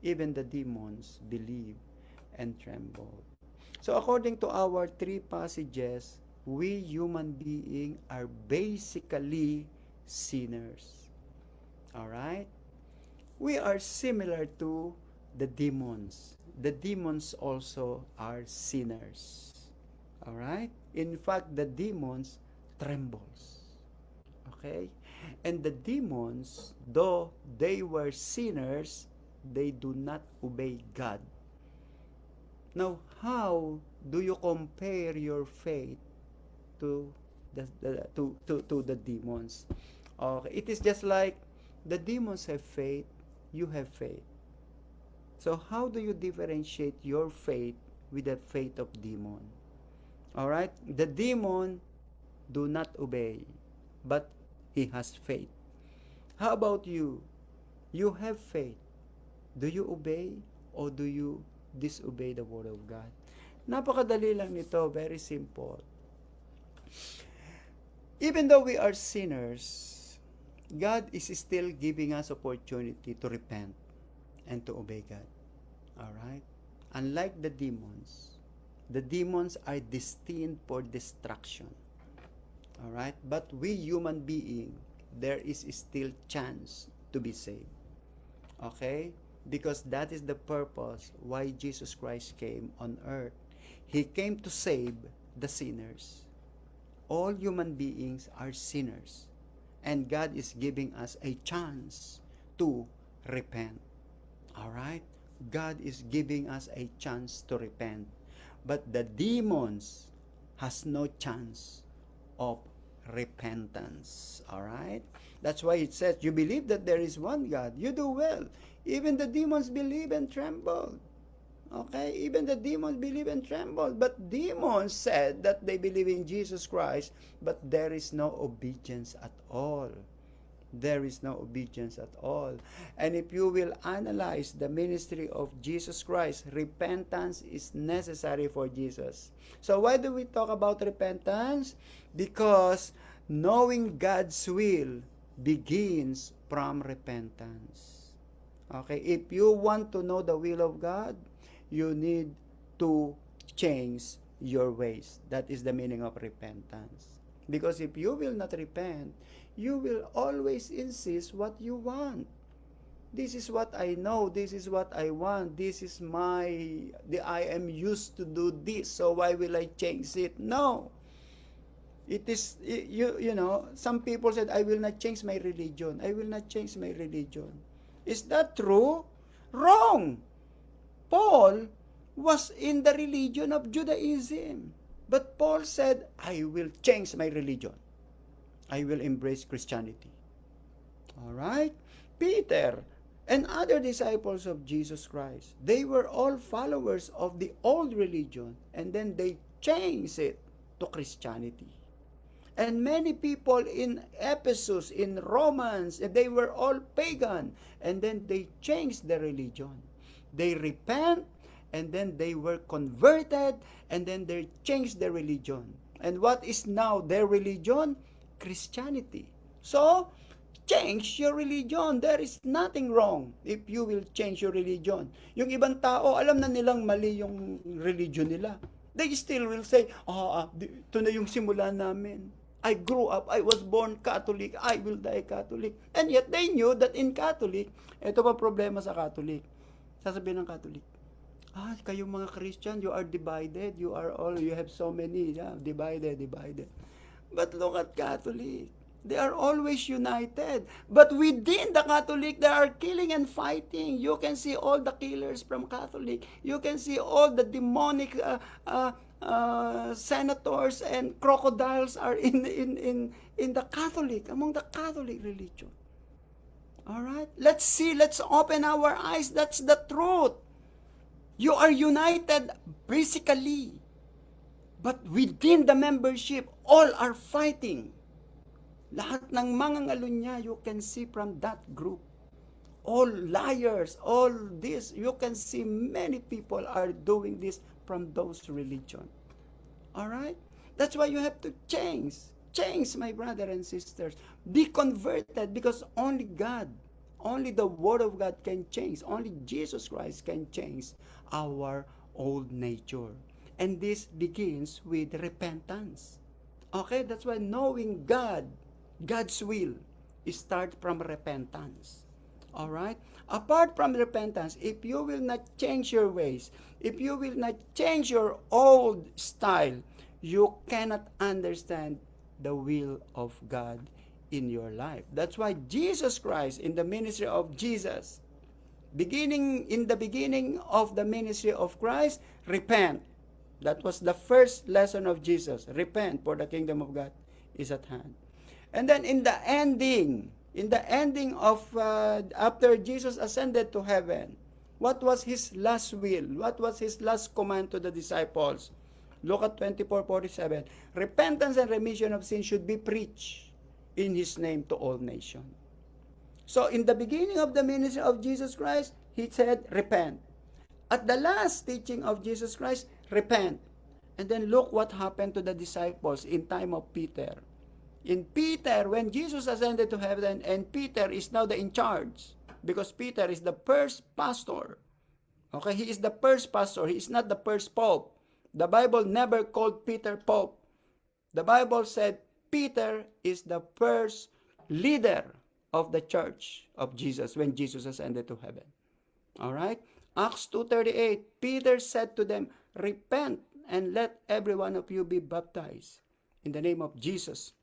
Even the demons believe and tremble. So according to our 3 passages, we human beings are basically sinners. Alright? We are similar to the demons. The demons also are sinners. Alright? In fact, the demons trembles. Okay? And the demons, though they were sinners, they do not obey God. Now, how do you compare your faith to the demons? Okay, it is just like the demons have faith, you have faith. So how do you differentiate your faith with the faith of demon? All right, the demon do not obey, but he has faith. How about you? You have faith. Do you obey or do you disobey the word of God? Napakadali lang nito, very simple. Even though we are sinners, God is still giving us opportunity to repent and to obey God. All right? Unlike the demons are destined for destruction. All right? But we human being, there is still chance to be saved. Okay? Because that is the purpose why Jesus Christ came on earth. He came to save the sinners. All human beings are sinners. And God is giving us a chance to repent. All right? God is giving us a chance to repent. But the demons has no chance of repentance. All right? That's why it says, you believe that there is one God. You do well. Even the demons believe and tremble. Okay? Even the demons believe and tremble. But demons said that they believe in Jesus Christ, but there is no obedience at all. There is no obedience at all. And if you will analyze the ministry of Jesus Christ, repentance is necessary for Jesus. So why do we talk about repentance? Because knowing God's will begins from repentance. Okay, if you want to know the will of God, you need to change your ways. That is the meaning of repentance. Because if you will not repent, you will always insist what you want. This is what I know, this is what I want, this is I am used to do this, so why will I change it? No. It is, you know, some people said, I will not change my religion. I will not change my religion. Is that true? Wrong. Paul was in the religion of Judaism. But Paul said, I will change my religion. I will embrace Christianity. All right? Peter and other disciples of Jesus Christ, they were all followers of the old religion, and then they changed it to Christianity. And many people in Ephesus, in Romans, they were all pagan, and then they changed the religion. They repent, and then they were converted, and then they changed their religion. And what is now their religion? Christianity. So, change your religion. There is nothing wrong if you will change your religion. Yung ibang tao, alam na nilang mali yung religion nila. They still will say, ito na yung simula namin. I grew up, I was born Catholic, I will die Catholic. And yet they knew that in Catholic, ito pa problema sa Catholic. Sasabihin ng Catholic, kayo mga Christian, you are divided. You have so many, divided. But look at Catholic. They are always united. But within the Catholic, they are killing and fighting. You can see all the killers from Catholic. You can see all the demonic senators and crocodiles are in the Catholic, among the Catholic religion. All right? Let's see. Let's open our eyes. That's the truth. You are united physically. But within the membership, all are fighting. Lahat ng mga ngalunya, you can see from that group. All liars, all this, you can see many people are doing this from those religion. Alright? That's why you have to change. Change, my brother and sisters. Be converted, because only God, only the Word of God can change. Only Jesus Christ can change our old nature. And this begins with repentance. Okay? That's why knowing God's will, start from repentance. Alright? Apart from repentance, if you will not change your ways, if you will not change your old style, you cannot understand the will of God in your life. That's why Jesus Christ, in the ministry of Jesus, in the beginning of the ministry of Christ, repent. That was the first lesson of Jesus. Repent, for the kingdom of God is at hand. And then in the ending of, after Jesus ascended to heaven, what was his last will? What was his last command to the disciples? Look at 24:47. Repentance and remission of sin should be preached in his name to all nations. So in the beginning of the ministry of Jesus Christ, he said, repent. At the last teaching of Jesus Christ, repent. And then look what happened to the disciples in time of Peter. In Peter, when Jesus ascended to heaven, and Peter is now the in charge, because Peter is the first pastor. Okay, he is the first pastor. He is not the first pope. The Bible never called Peter pope. The Bible said Peter is the first leader of the church of Jesus when Jesus ascended to heaven. All right? Acts 2:38, Peter said to them, "Repent and let every one of you be baptized in the name of Jesus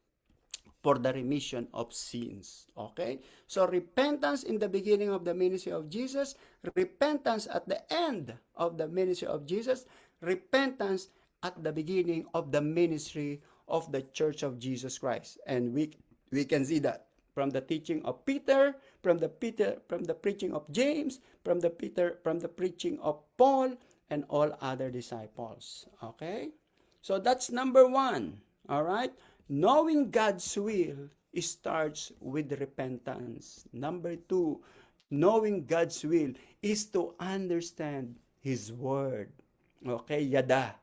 for the remission of sins." Okay? So repentance in the beginning of the ministry of Jesus, repentance at the end of the ministry of Jesus, repentance at the beginning of the ministry of the Church of Jesus Christ. And we can see that from the teaching of Peter, from the preaching of James, from the preaching of Paul, and all other disciples. Okay? So that's number 1. All right? Knowing God's will starts with repentance. Number 2, knowing God's will is to understand His Word. Okay, yada.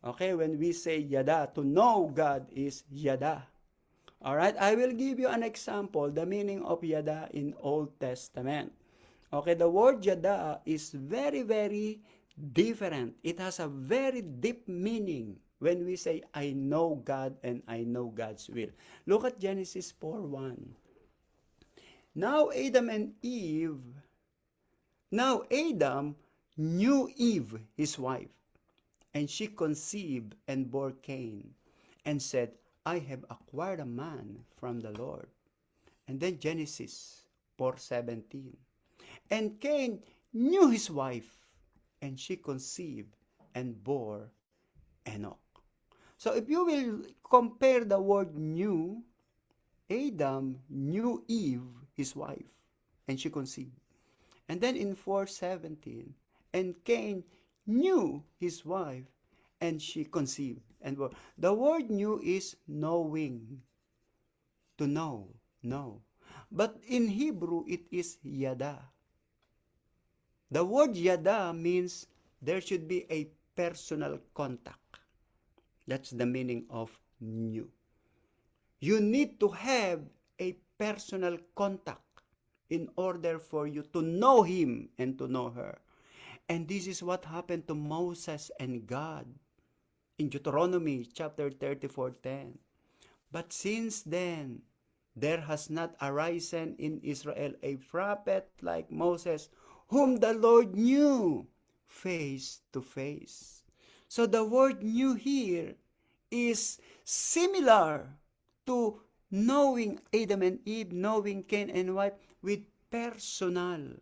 Okay, when we say yada, to know God is yada. All right, I will give you an example, the meaning of yada in Old Testament. Okay, the word yada is very, very different. It has a very deep meaning when we say, I know God and I know God's will. Look at Genesis 4:1. Now Adam knew Eve, his wife, and she conceived and bore Cain, and said, I have acquired a man from the Lord. And then Genesis 4:17. And Cain knew his wife, and she conceived and bore Enoch. So if you will compare the word knew, Adam knew Eve, his wife, and she conceived. And then in 4:17, and Cain knew his wife, and she conceived and bore. The word knew is knowing, to know. But in Hebrew, it is yada. The word yada means there should be a personal contact. That's the meaning of knew. You need to have a personal contact in order for you to know him and to know her. And this is what happened to Moses and God in Deuteronomy chapter 34:10. But since then, there has not arisen in Israel a prophet like Moses, whom the Lord knew face to face. So the word knew here is similar to knowing Adam and Eve, knowing Cain and wife with personal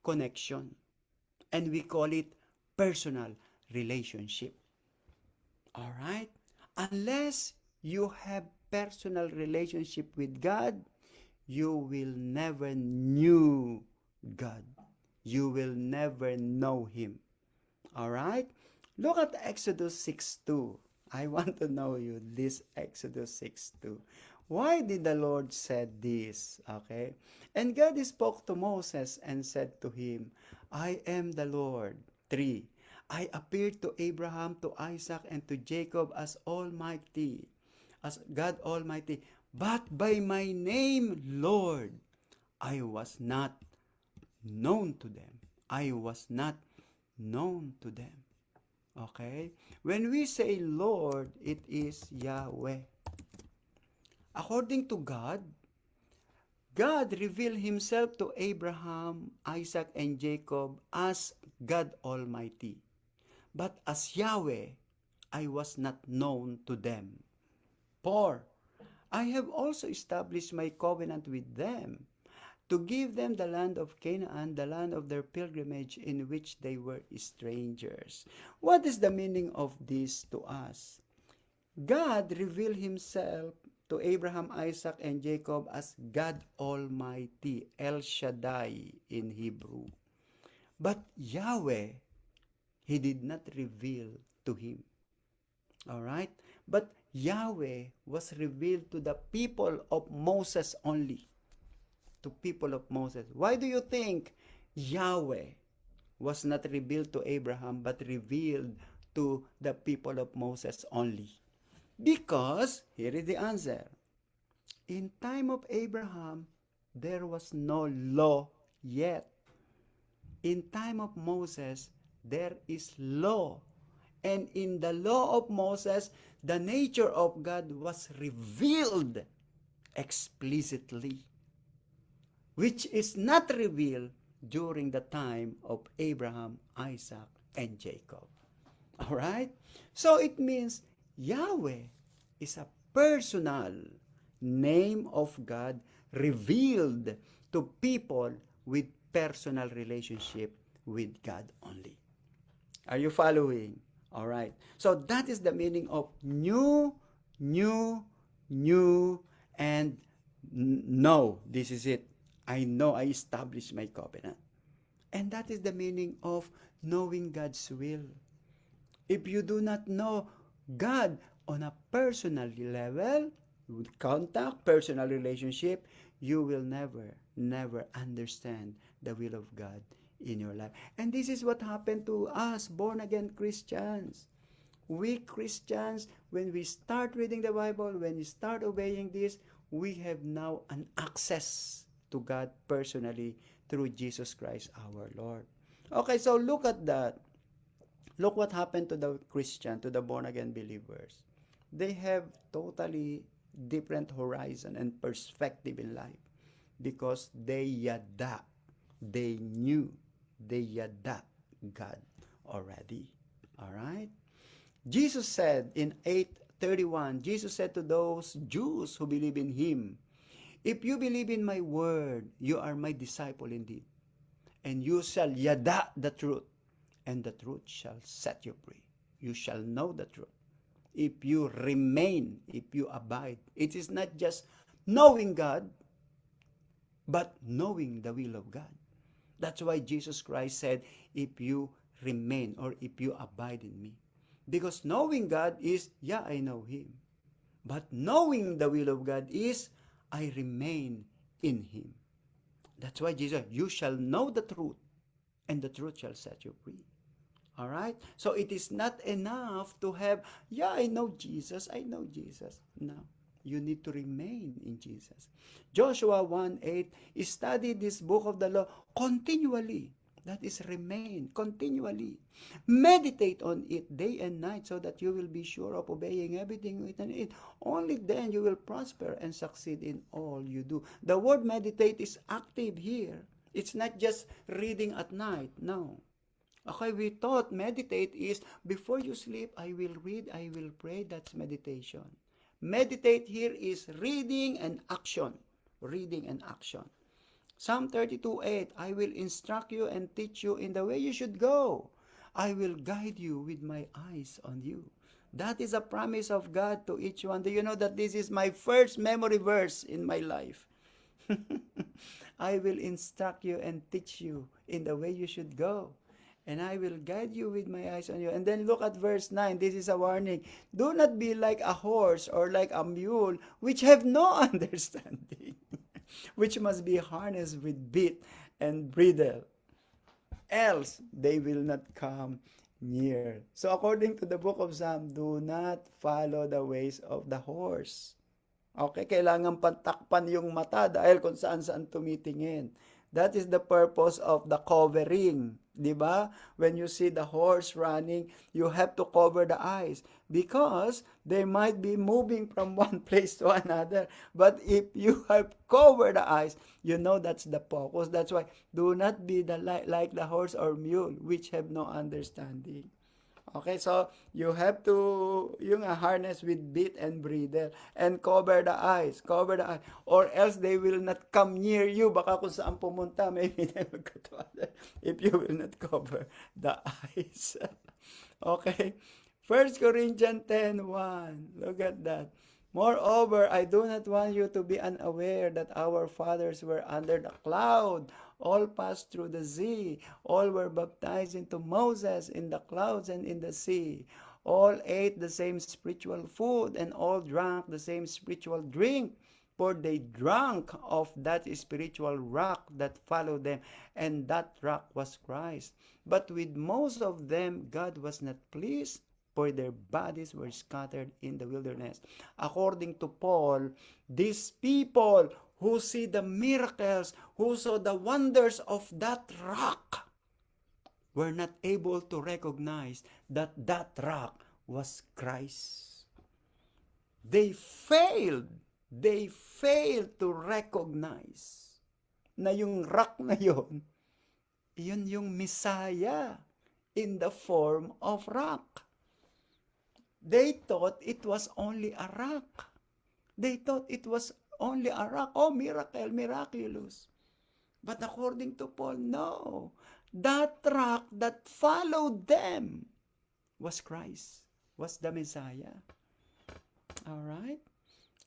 connection. And we call it personal relationship. All right? Unless you have personal relationship with God, you will never knew God. You will never know him. All right? Look at Exodus 6:2. I want to know you this Exodus 6:2. Why did the Lord said this? Okay? And God spoke to Moses and said to him, I am the Lord. 3. I appeared to Abraham, to Isaac, and to Jacob as Almighty, as God Almighty. But by my name, Lord, I was not known to them. I was not known to them. Okay? When we say Lord, it is Yahweh. According to God, God revealed himself to Abraham, Isaac, and Jacob as God Almighty. But as Yahweh, I was not known to them. 4. I have also established my covenant with them, to give them the land of Canaan, the land of their pilgrimage in which they were strangers. What is the meaning of this to us? God revealed himself to Abraham, Isaac, and Jacob as God Almighty, El Shaddai in Hebrew. But Yahweh, he did not reveal to him. All right? But Yahweh was revealed to the people of Moses only. To people of Moses. Why do you think Yahweh was not revealed to Abraham but revealed to the people of Moses only? Because, here is the answer. In time of Abraham, there was no law yet. In time of Moses, there is law. And in the law of Moses, the nature of God was revealed explicitly, which is not revealed during the time of Abraham, Isaac, and Jacob. All right? So it means Yahweh is a personal name of God revealed to people with personal relationship with God only. Are you following? All right. So that is the meaning of new, and know. This is it. I know I established my covenant. And that is the meaning of knowing God's will. If you do not know God on a personal level, contact, personal relationship, you will never understand the will of God in your life. And this is what happened to us, born again Christians. We Christians, when we start reading the Bible, when we start obeying this, we have now an access to God personally through Jesus Christ our Lord. Okay, so look at that. Look what happened to the Christian, to the born-again believers. They have totally different horizon and perspective in life because they yada, they knew, they yada God already. All right? Jesus said in 8:31, Jesus said to those Jews who believe in Him, if you believe in my word, you are my disciple indeed, and you shall yada the truth, and the truth shall set you free. You shall know the truth. If you remain, if you abide, it is not just knowing God, but knowing the will of God. That's why Jesus Christ said, if you remain or if you abide in me. Because knowing God is, yeah, I know Him. But knowing the will of God is, I remain in Him. That's why Jesus, you shall know the truth, and the truth shall set you free. All right? So it is not enough to have, yeah, I know Jesus. No. You need to remain in Jesus. Joshua 1:8, study this book of the law continually. That is remain continually. Meditate on it day and night so that you will be sure of obeying everything written in it. Only then you will prosper and succeed in all you do. The word meditate is active here. It's not just reading at night. No. Okay, we thought meditate is before you sleep, I will read, I will pray. That's meditation. Meditate here is reading and action. Reading and action. Psalm 32:8, I will instruct you and teach you in the way you should go. I will guide you with my eyes on you. That is a promise of God to each one. Do you know that this is my first memory verse in my life? I will instruct you and teach you in the way you should go. And I will guide you with my eyes on you. And then look at verse 9. This is a warning. Do not be like a horse or like a mule, which have no understanding, which must be harnessed with bit and bridle, else they will not come near. So according to the book of Psalm, do not follow the ways of the horse. Okay, kailangan pantakpan yung mata dahil kung saan-saan tumitingin. That is the purpose of the covering. Diba? When you see the horse running, you have to cover the eyes because they might be moving from one place to another. But if you have covered the eyes, you know that's the focus. That's why do not be like the horse or mule which have no understanding. Okay, so you have to yung harness with bit and bridle and cover the eyes, or else they will not come near you. Baka kung saan pumunta, maybe they will go to other if you will not cover the eyes. Okay, 1 Corinthians 10:1. Look at that. Moreover, I do not want you to be unaware that our fathers were under the cloud, all passed through the sea, all were baptized into Moses in the clouds and in the sea. All ate the same spiritual food and all drank the same spiritual drink, for they drank of that spiritual rock that followed them, and that rock was Christ. But with most of them God was not pleased, for their bodies were scattered in the wilderness. According to Paul, these people who see the miracles, who saw the wonders of that rock, were not able to recognize that that rock was Christ. They failed. They failed to recognize na yung rock na yun, yun yung Messiah in the form of rock. They thought it was only a rock. They thought it was only a rock. Oh, miracle, miraculous. But according to Paul, no. That rock that followed them was Christ, was the Messiah. All right?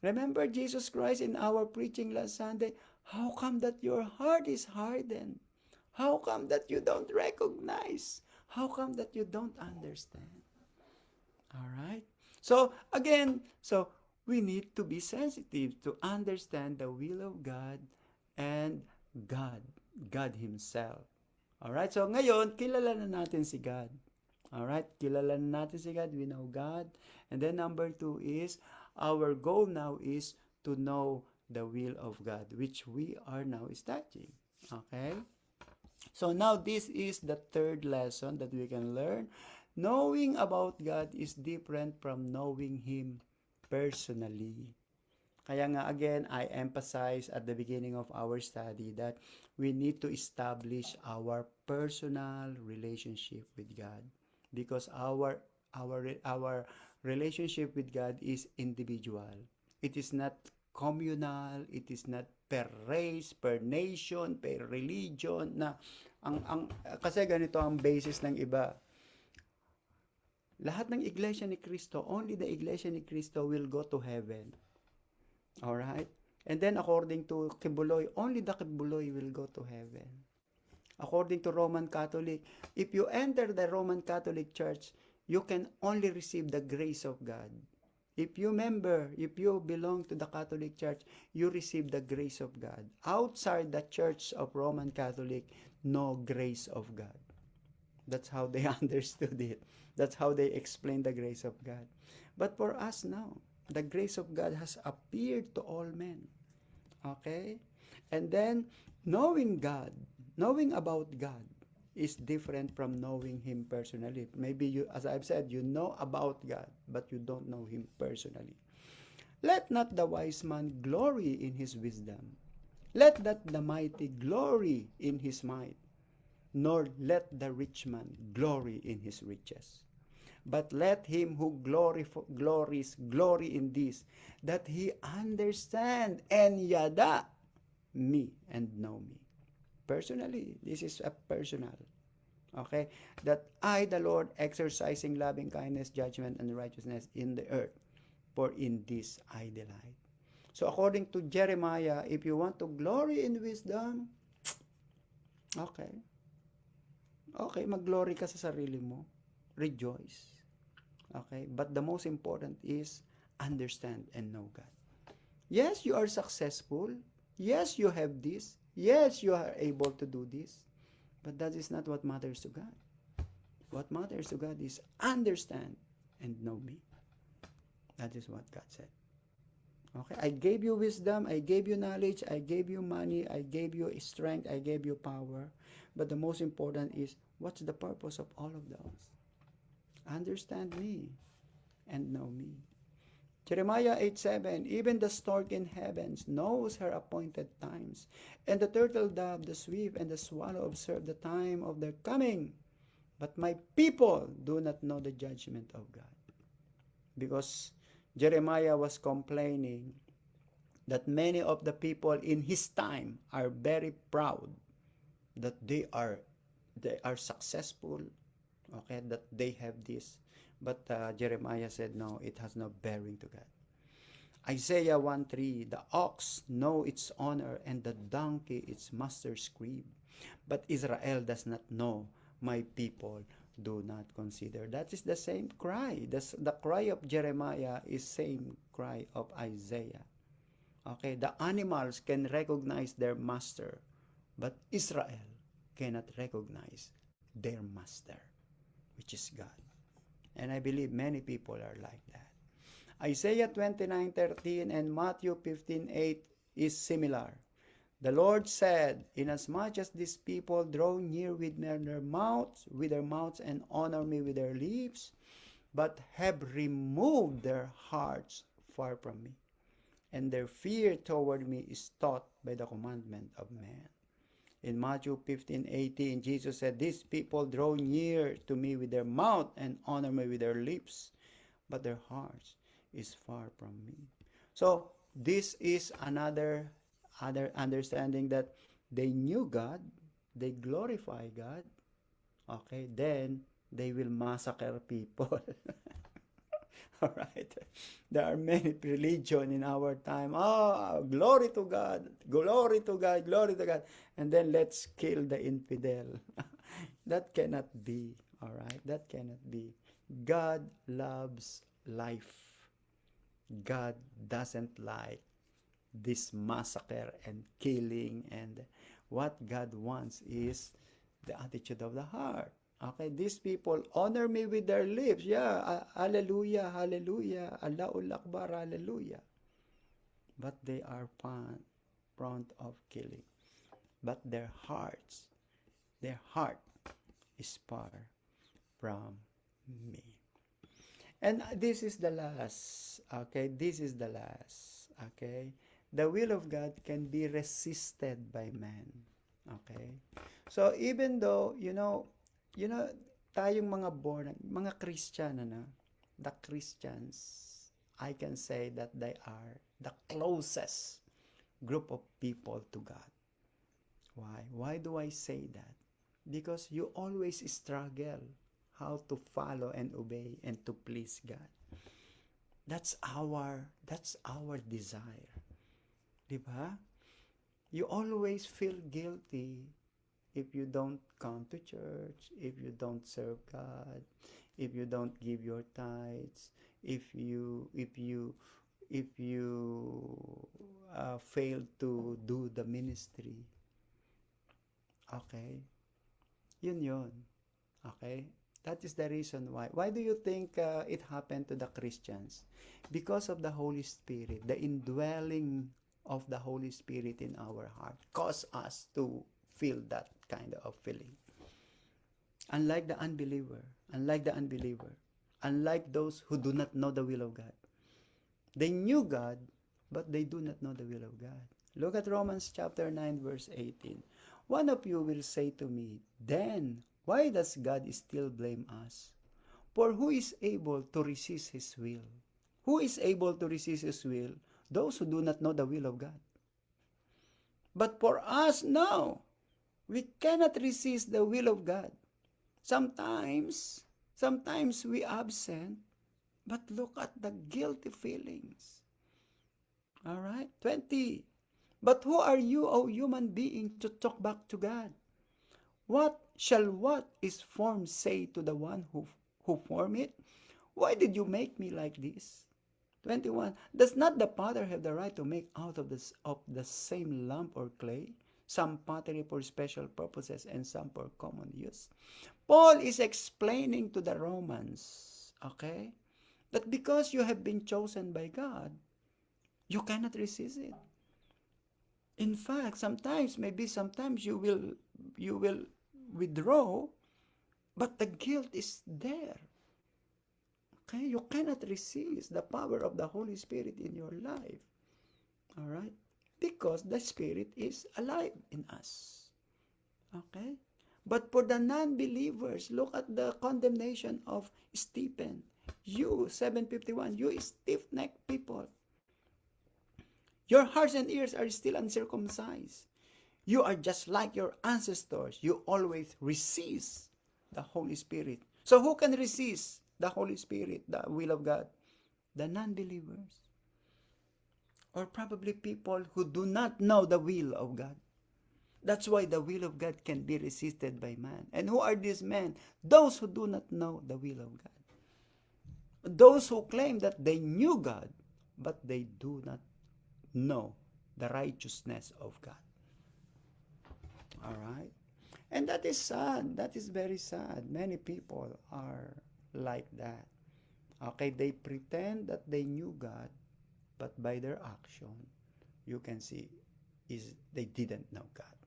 Remember Jesus Christ in our preaching last Sunday? How come that your heart is hardened? How come that you don't recognize? How come that you don't understand? All right? So, again, we need to be sensitive to understand the will of God and God Himself. All right? So, ngayon, kilala na natin si God. All right? Kilala na natin si God. We know God. And then number 2 is, our goal now is to know the will of God, which we are now studying. Okay? So now this is the third lesson that we can learn. Knowing about God is different from knowing Him personally. Kaya nga again, I emphasize at the beginning of our study that we need to establish our personal relationship with God, because our relationship with God is individual. It is not communal, it is not per race, per nation, per religion na kasi ganito ang basis ng iba. Lahat ng iglesia ni Cristo, only the iglesia ni Cristo will go to heaven. All right? And then according to Kibuloy, only the Kibuloy will go to heaven. According to Roman Catholic, if you enter the Roman Catholic Church, you can only receive the grace of God. If you belong to the Catholic Church, you receive the grace of God. Outside the Church of Roman Catholic, no grace of God. That's how they understood it. That's how they explain the grace of God. But for us now, the grace of God has appeared to all men. Okay? And then, knowing about God is different from knowing Him personally. Maybe you, as I've said, you know about God, but you don't know Him personally. Let not the wise man glory in his wisdom. Let not the mighty glory in his might, nor let the rich man glory in his riches. But let him who glories glory in this, that he understand and yada me and know me. Personally, this is a personal. Okay? That I, the Lord, exercising loving kindness, judgment, and righteousness in the earth, for in this I delight. So according to Jeremiah, if you want to glory in wisdom, okay, mag-glory ka sa sarili mo. Rejoice. Okay? But the most important is understand and know God. Yes, you are successful. Yes, you have this. Yes, you are able to do this. But that is not what matters to God. What matters to God is understand and know me. That is what God said. Okay? I gave you wisdom. I gave you knowledge. I gave you money. I gave you strength. I gave you power. But the most important is, what's the purpose of all of those? Understand me and know me. Jeremiah 8:7, even the stork in heavens knows her appointed times, and the turtle dove, the swift, and the swallow observe the time of their coming. But my people do not know the judgment of God. Because Jeremiah was complaining that many of the people in his time are very proud that they are successful, okay, that they have this. But Jeremiah said, no, it has no bearing to God. Isaiah 1:3, the ox know its honor, and the donkey its master's crib. But Israel does not know, my people do not consider. That is the same cry. The cry of Jeremiah is same cry of Isaiah. Okay, the animals can recognize their master, but Israel cannot recognize their master, which is God. And I believe many people are like that. Isaiah 29:13 and Matthew 15:8 is similar. The Lord said, inasmuch as these people draw near with their mouths and honor me with their lips, but have removed their hearts far from me, and their fear toward me is taught by the commandment of man. In Matthew 15:18, Jesus said, these people draw near to me with their mouth and honor me with their lips, but their hearts is far from me. So this is another understanding that they knew God, they glorify God, okay, then they will massacre people. All right. There are many religion in our time. Oh, glory to God, glory to God, glory to God. And then let's kill the infidel. That cannot be. All right. That cannot be. God loves life. God doesn't like this massacre and killing, and what God wants is the attitude of the heart. Okay, these people honor me with their lips. Yeah, hallelujah, hallelujah, Allahul Akbar, hallelujah. But they are prone of killing. But their heart is far from me. And this is the last. Okay, this is the last. Okay, the will of God can be resisted by man. Okay, so even though tayong mga mga Christian, the Christians, I can say that they are the closest group of people to God. Why? Why do I say that? Because you always struggle how to follow and obey and to please God. That's our desire. Diba? You always feel guilty if you don't come to church, if you don't serve God, if you don't give your tithes, if you fail to do the ministry. Okay? Yun. Okay? That is the reason why. Why do you think it happened to the Christians? Because of the Holy Spirit, the indwelling of the Holy Spirit in our heart cause us to feel that kind of feeling. Unlike the unbeliever, unlike those who do not know the will of God. They knew God, but they do not know the will of God. Look at Romans chapter 9, verse 18. One of you will say to me, then why does God still blame us? For who is able to resist His will? Who is able to resist His will? Those who do not know the will of God. But for us now, we cannot resist the will of God. Sometimes we absent, but look at the guilty feelings. All right? 20. But who are you, O human being, to talk back to God? What is formed say to the one who formed it? Why did you make me like this? 21. Does not the potter have the right to make out of the same lump or clay some pottery for special purposes and some for common use? Paul is explaining to the Romans, okay, that because you have been chosen by God, you cannot resist it. In fact, sometimes you will withdraw, but the guilt is there. Okay, you cannot resist the power of the Holy Spirit in your life. All right? Because the Spirit is alive in us. Okay? But for the non-believers, look at the condemnation of Stephen. You, 751, you stiff-necked people. Your hearts and ears are still uncircumcised. You are just like your ancestors. You always resist the Holy Spirit. So who can resist the Holy Spirit, the will of God? The non-believers. Or probably people who do not know the will of God. That's why the will of God can be resisted by man. And who are these men? Those who do not know the will of God. Those who claim that they knew God, but they do not know the righteousness of God. All right? And that is sad. That is very sad. Many people are like that. Okay, they pretend that they knew God, but by their action, you can see is they didn't know God.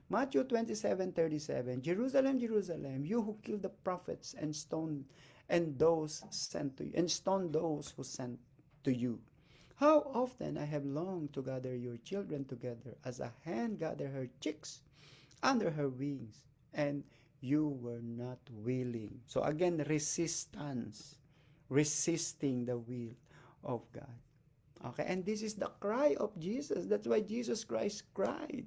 Matthew 27:37, Jerusalem, Jerusalem, you who kill the prophets and stone and those sent to you, and stone those who sent to you. How often I have longed to gather your children together as a hen gathers her chicks under her wings, and you were not willing. So again, resistance, resisting the will of God. Okay, and this is the cry of Jesus. That's why Jesus Christ cried.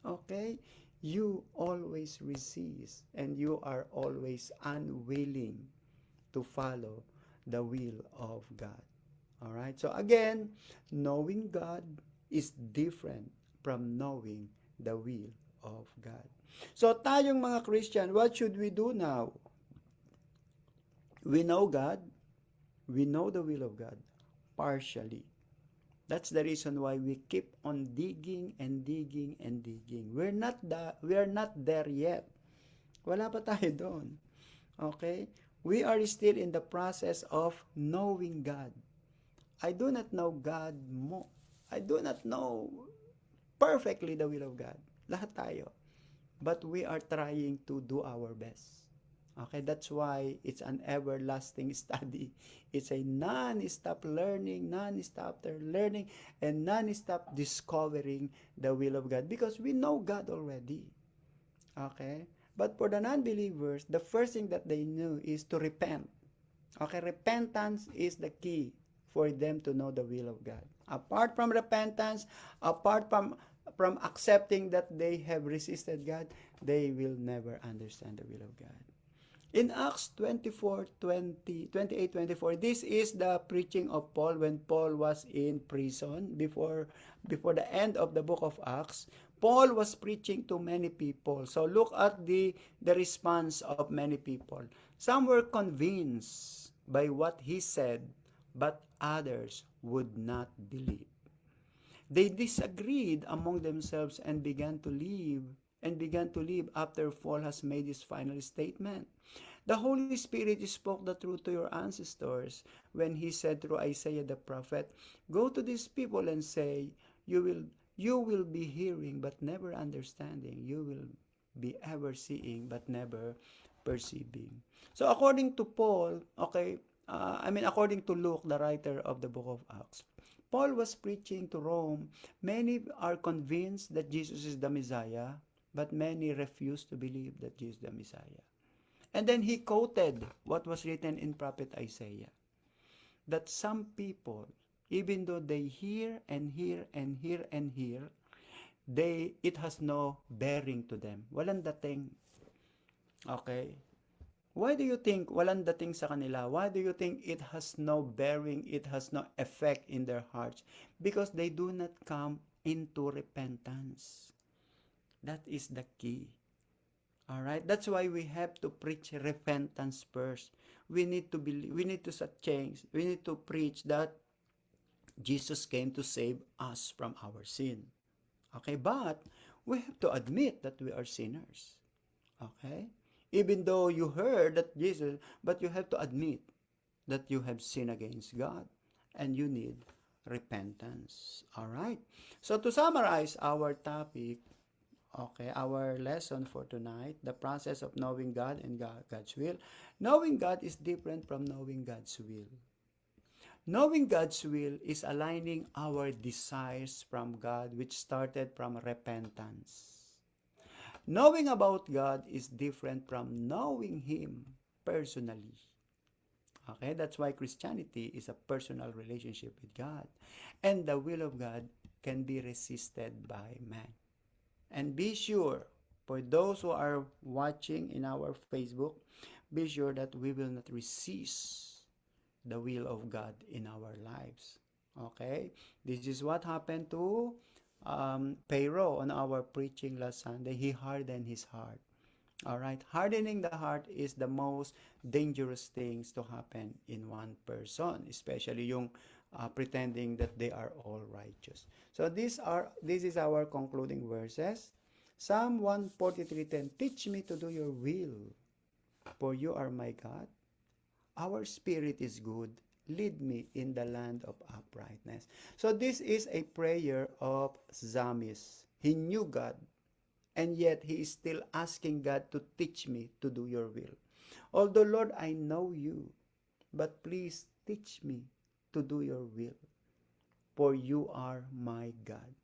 Okay, you always resist and you are always unwilling to follow the will of God. All right, so again, knowing God is different from knowing the will of God. So tayong mga Christian, what should we do now? We know God, we know the will of God partially. That's the reason why we keep on digging and digging and digging. We are not there yet. Wala pa tayo doon. Okay? We are still in the process of knowing God. I do not know God mo. I do not know perfectly the will of God. Lahat tayo. But we are trying to do our best. Okay, that's why it's an everlasting study. It's a non-stop learning, non-stop learning, and non-stop discovering the will of God because we know God already. Okay? But for the non-believers, the first thing that they knew is to repent. Okay, repentance is the key for them to know the will of God. Apart from repentance, apart from accepting that they have resisted God, they will never understand the will of God. In Acts 28:24, this is the preaching of Paul when Paul was in prison before the end of the book of Acts. Paul was preaching to many people. So look at the response of many people. Some were convinced by what he said, but others would not believe. They disagreed among themselves and began to leave after Paul has made his final statement. The Holy Spirit spoke the truth to your ancestors when he said through Isaiah the prophet, go to these people and say, you will be hearing but never understanding. You will be ever seeing but never perceiving. So according to Paul, according to Luke, the writer of the book of Acts, Paul was preaching to Rome. Many are convinced that Jesus is the Messiah, but many refuse to believe that Jesus is the Messiah. And then he quoted what was written in prophet Isaiah, that some people, even though they hear and hear and hear and hear, it has no bearing to them. Walang dating. Okay? Why do you think walang dating sa kanila? Why do you think it has no bearing, it has no effect in their hearts? Because they do not come into repentance. That is the key. All right? That's why we have to preach repentance first. We need to believe, we need to change. We need to preach that Jesus came to save us from our sin. Okay? But we have to admit that we are sinners. Okay? Even though you heard that Jesus, but you have to admit that you have sinned against God and you need repentance. All right? So to summarize our topic, okay, our lesson for tonight, the process of knowing God and God's will. Knowing God is different from knowing God's will. Knowing God's will is aligning our desires from God, which started from repentance. Knowing about God is different from knowing Him personally. Okay, that's why Christianity is a personal relationship with God. And the will of God can be resisted by man. And be sure, for those who are watching in our Facebook, be sure that we will not resist the will of God in our lives. Okay? This is what happened to Pharaoh on our preaching last Sunday. He hardened his heart. All right? Hardening the heart is the most dangerous things to happen in one person, especially yung pretending that they are all righteous. So this is our concluding verses. Psalm 143:10, teach me to do your will, for you are my God. Our spirit is good. Lead me in the land of uprightness. So this is a prayer of Zamis. He knew God, and yet he is still asking God to teach me to do your will. Although, Lord, I know you, but please teach me to do your will, for you are my God.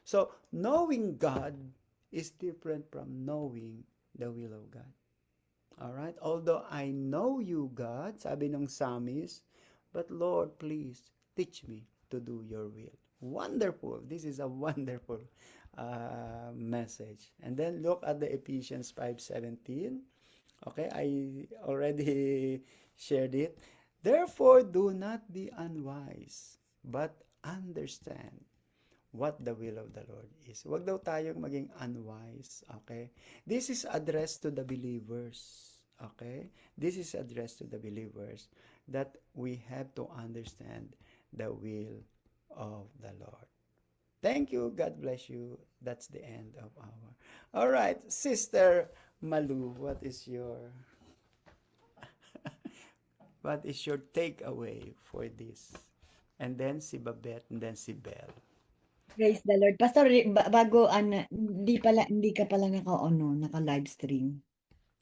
So, knowing God is different from knowing the will of God. Alright? Although I know you, God, sabi ng psalmist, but Lord, please teach me to do your will. Wonderful. This is a wonderful message. And then look at the Ephesians 5:17. Okay, I already shared it. Therefore, do not be unwise, but understand what the will of the Lord is. Huwag daw tayong maging unwise. Okay? This is addressed to the believers. Okay? This is addressed to the believers that we have to understand the will of the Lord. Thank you. God bless you. That's the end of our. All right, Sister Malu, what is your takeaway for this? And then si Babette, and then si Belle. Praise the Lord. Pastor, bago, hindi ka pala naka-live stream.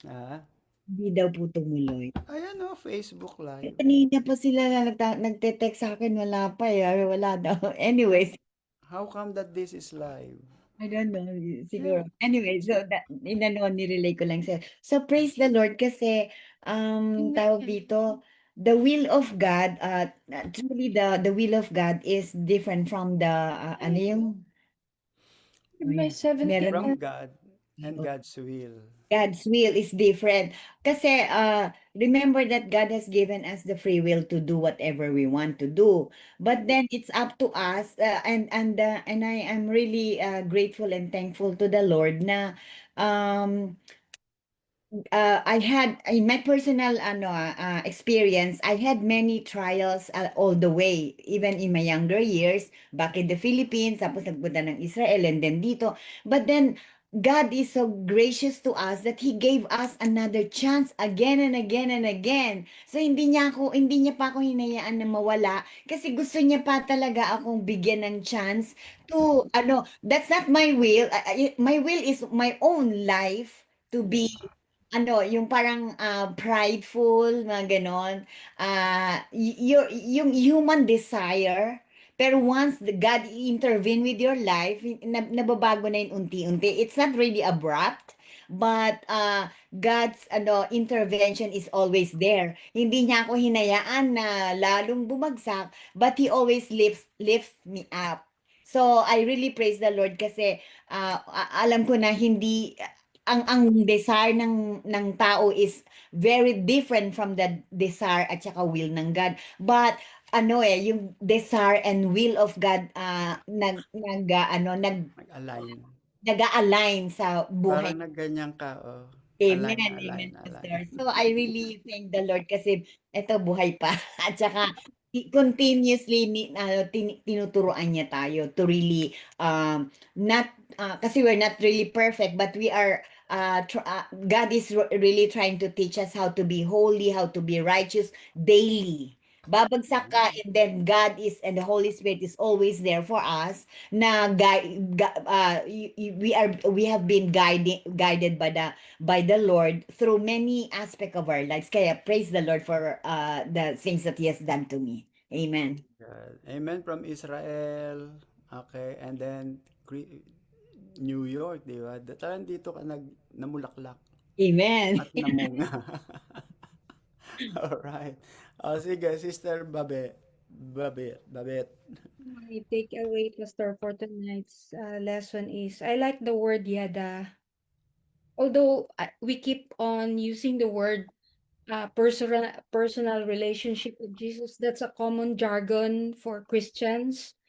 Ah, Hindi daw po tumuloy. ayan o, Facebook Live. Kanina pa sila nagte-text sa akin, wala pa eh, wala daw. Anyways, How come that this is live? I don't know, Yeah. siguro. Anyway, so nirelay ko lang sa'yo. So praise the Lord kasi tawag dito, the will of God, truly the will of God is different from the ano yung May 17 meron From God and oh, God's will. God's will is different. Kasi remember that God has given us the free will to do whatever we want to do. But then it's up to us, and I am really grateful and thankful to the Lord na um I had in my personal experience, I had many trials all the way, even in my younger years, back in the Philippines, tapos nagpunta ng Israel and then dito. But then God is so gracious to us that He gave us another chance again and again and again. So hindi niya pa ako hinayaan na mawala kasi gusto niya pa talaga akong bigyan ng chance to that's not my will. My will is my own life to be yung parang prideful, mga ganon. Yung human desire, pero once God intervene with your life, nababago na yun unti-unti. It's not really abrupt, but God's intervention is always there. Hindi niya ako hinayaan na lalong bumagsak, but He always lifts me up. So I really praise the Lord kasi alam ko na hindi ang desire ng tao is very different from the desire at saka will ng God. But yung desire and will of God Mag-align. nag-align sa buhay. Parang nagganyan ka, oh. Amen, Align, amen, align, align. Pastor. So I really thank the Lord kasi eto buhay pa at saka continuously tinuturuan niya tayo to really not kasi we're not really perfect but we are God is really trying to teach us how to be holy, how to be righteous daily. Babagsak ka and then God is and the Holy Spirit is always there for us na we have been guided by the Lord through many aspects of our lives. Kaya praise the Lord for the things that He has done to me. Amen. God. Amen from Israel. Okay, and then New York, di ba? Talagang dito ka namulaklak Amen. at namunga. Alright. Sige, Sister Babet. My takeaway, Pastor, for tonight's lesson is I like the word yada. Although we keep on using the word personal relationship with Jesus, that's a common jargon for Christians.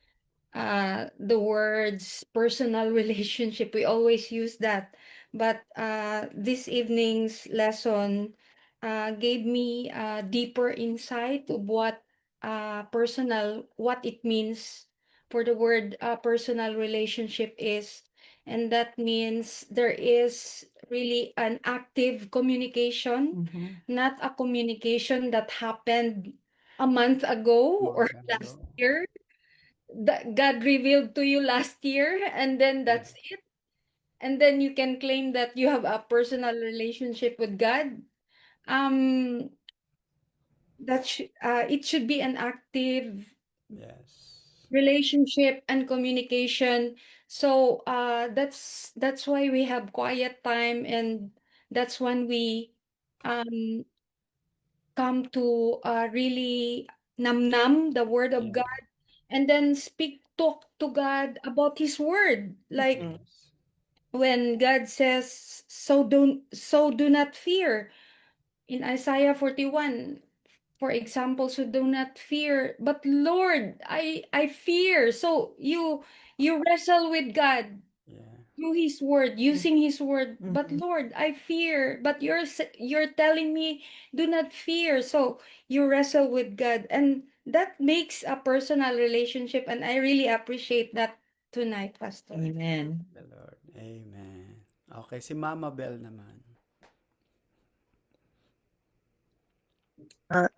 The words personal relationship, we always use that. But this evening's lesson gave me deeper insight of what it means for the word personal relationship is. And that means there is really an active communication, Mhm. not a communication that happened a month ago or Long last ago. year, that God revealed to you last year, and then Yeah. that's it. And then you can claim that you have a personal relationship with God. Um, it should be an active Yes. relationship and communication. So that's why we have quiet time, and that's when we um come to really nam the word of Yeah. God, and then talk to God about his word. Like Mhm. Yes. when God says, so do not fear in Isaiah 41, for example. So do not fear, but Lord, I fear. So you wrestle with God Yeah. through his word, using his word. But Mhm. Lord, I fear, but you're telling me do not fear. So you wrestle with God, and that makes a personal relationship, and I really appreciate that tonight, Pastor. Amen. The Lord. Amen. Okay, si Mama Bell naman. Uh,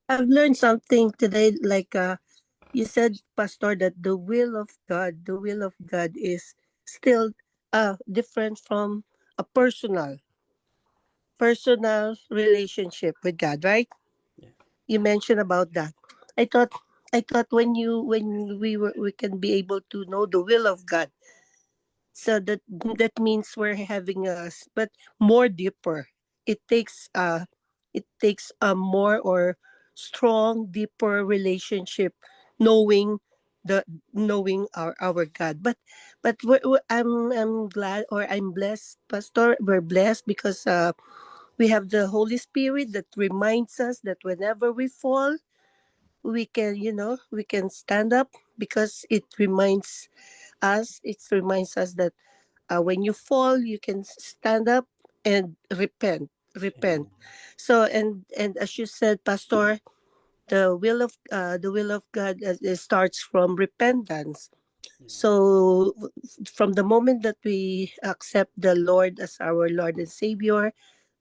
I've learned something today. Like you said, Pastor, that the will of God is still different from a personal relationship with God, right? Yeah. You mentioned about that. I thought I thought when we can be able to know the will of God, so that means we're having but more deeper. It takes a more or strong deeper relationship, knowing the knowing our God. But I'm glad, or I'm blessed, Pastor. We're blessed because we have the Holy Spirit that reminds us that whenever we fall, we can stand up, because it reminds us that when you fall, you can stand up and repent. Amen. So, and as you said, Pastor, the will of God starts from repentance. Yeah. So from the moment that we accept the Lord as our Lord and Savior,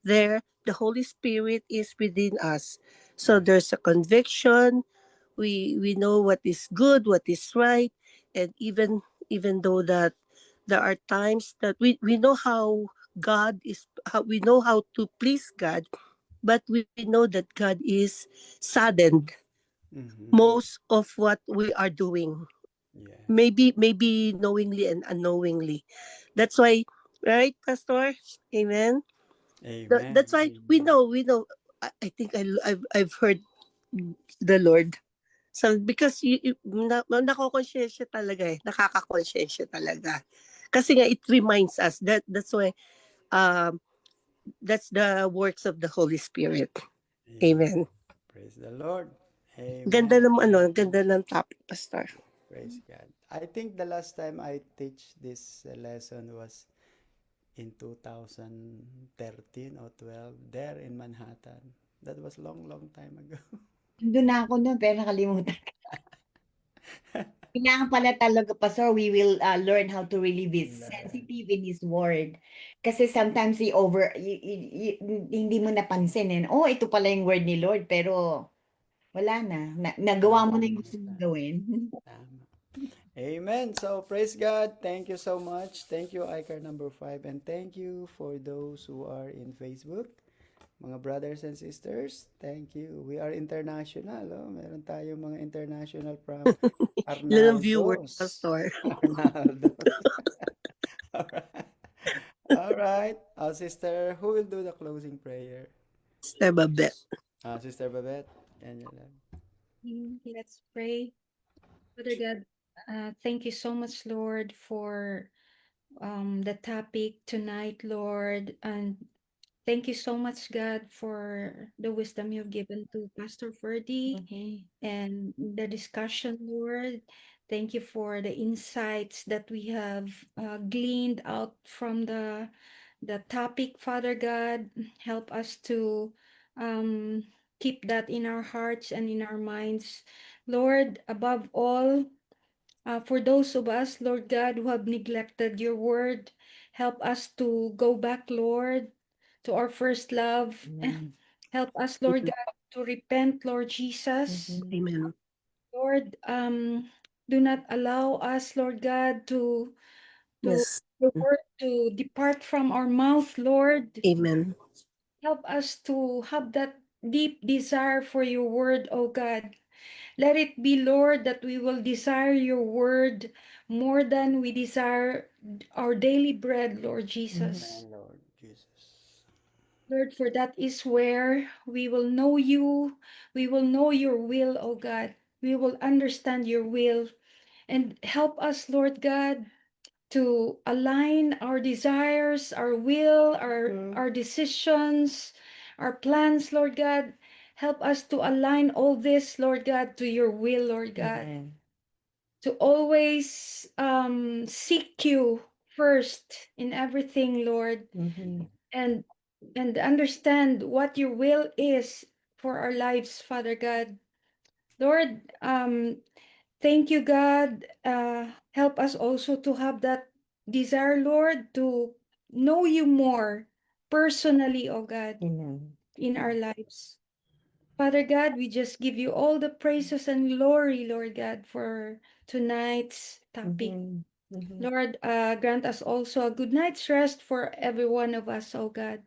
there the Holy Spirit is within us. So Yeah. there's a conviction. We know what is good, what is right. And even though that there are times that we know how we know how to please God, but we know that God is saddened Mm-hmm. most of what we are doing, Yeah. maybe knowingly and unknowingly. That's why, right, Pastor? Amen. Amen. That's why we Amen. know we know I think I've heard the Lord. So because nakokonsensya talaga, nakakakonsensya talaga. Kasi nga it reminds us that's why um that's the works of the Holy Spirit. Amen. Amen. Praise the Lord. Ganda Amen. ng Amen. ganda ng topic, Pastor. Praise God. I think the last time I teach this lesson was in 2013 or 12 there in Manhattan. That was long, long time ago. Nandun na ako nun pero nakalimutan. Kailangan pala talaga, Pastor, we will learn how to really be Learn. sensitive in His Word. Kasi sometimes hindi mo napansin. Oh, ito pala yung word ni Lord. Pero wala na. Nagawa mo na yung gusto mong Nakalimutan. gawin. Tama. Amen. So praise God. Thank you so much. Thank you, Icar number 5. And thank you for those who are in Facebook. Mga brothers and sisters, thank you. We are international. Oh. Meron tayong mga international from Ilan ang viewers, Arnaldos. Pastor? Arnaldos. All right. All right. Sister, who will do the closing prayer? Sister Babette. Sister Babette. Yan yun lang. Let's pray. Father God, thank you so much, Lord, for the topic tonight, Lord. And thank you so much, God, for the wisdom you've given to Pastor Ferdy Okay. and the discussion, Lord. Thank you for the insights that we have gleaned out from the topic, Father God. Help us to um, keep that in our hearts and in our minds. Lord, above all, For those of us, Lord God, who have neglected your word, help us to go back, Lord, to our first love. Amen. Help us, Lord God, to repent, Lord Jesus. Mhm. Amen. Lord, do not allow us, Lord God, to Yes. the word to depart from our mouth, Lord. Amen. Help us to have that deep desire for your word, O God. Let it be, Lord, that we will desire your word more than we desire our daily bread, Lord Jesus. Amen, Lord Jesus. Lord, for that is where we will know you. We will know your will, O God. We will understand your will. And help us, Lord God, to align our desires, our will, our decisions, our plans, Lord God. Help us to align all this, Lord God, to your will, Lord God. Amen. To always seek you first in everything, Lord, Mhm. and understand what your will is for our lives, Father God. Lord, thank you, God. Help us also to have that desire, Lord, to know you more personally, oh God, Amen. in our lives. Father God, we just give you all the praises and glory, Lord God, for tonight's topic. Mhm. Mhm. Lord, grant us also a good night's rest for every one of us, oh God,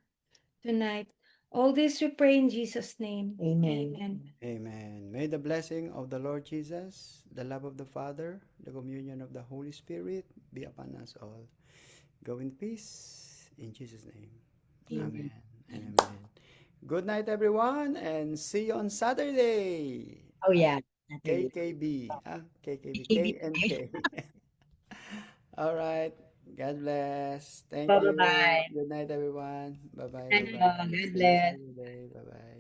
tonight. All this we pray in Jesus' name. Amen. Amen. Amen. May the blessing of the Lord Jesus, the love of the Father, the communion of the Holy Spirit be upon us all. Go in peace in Jesus' name. Amen. Amen and amen. Good night, everyone, and see you on Saturday. Oh yeah, Saturday. KKB. KKB. Bye K and K. All right. God bless. Thank bye. you. Good night, everyone. Bye bye. Bye bye. God See you bless. Saturday. Bye bye.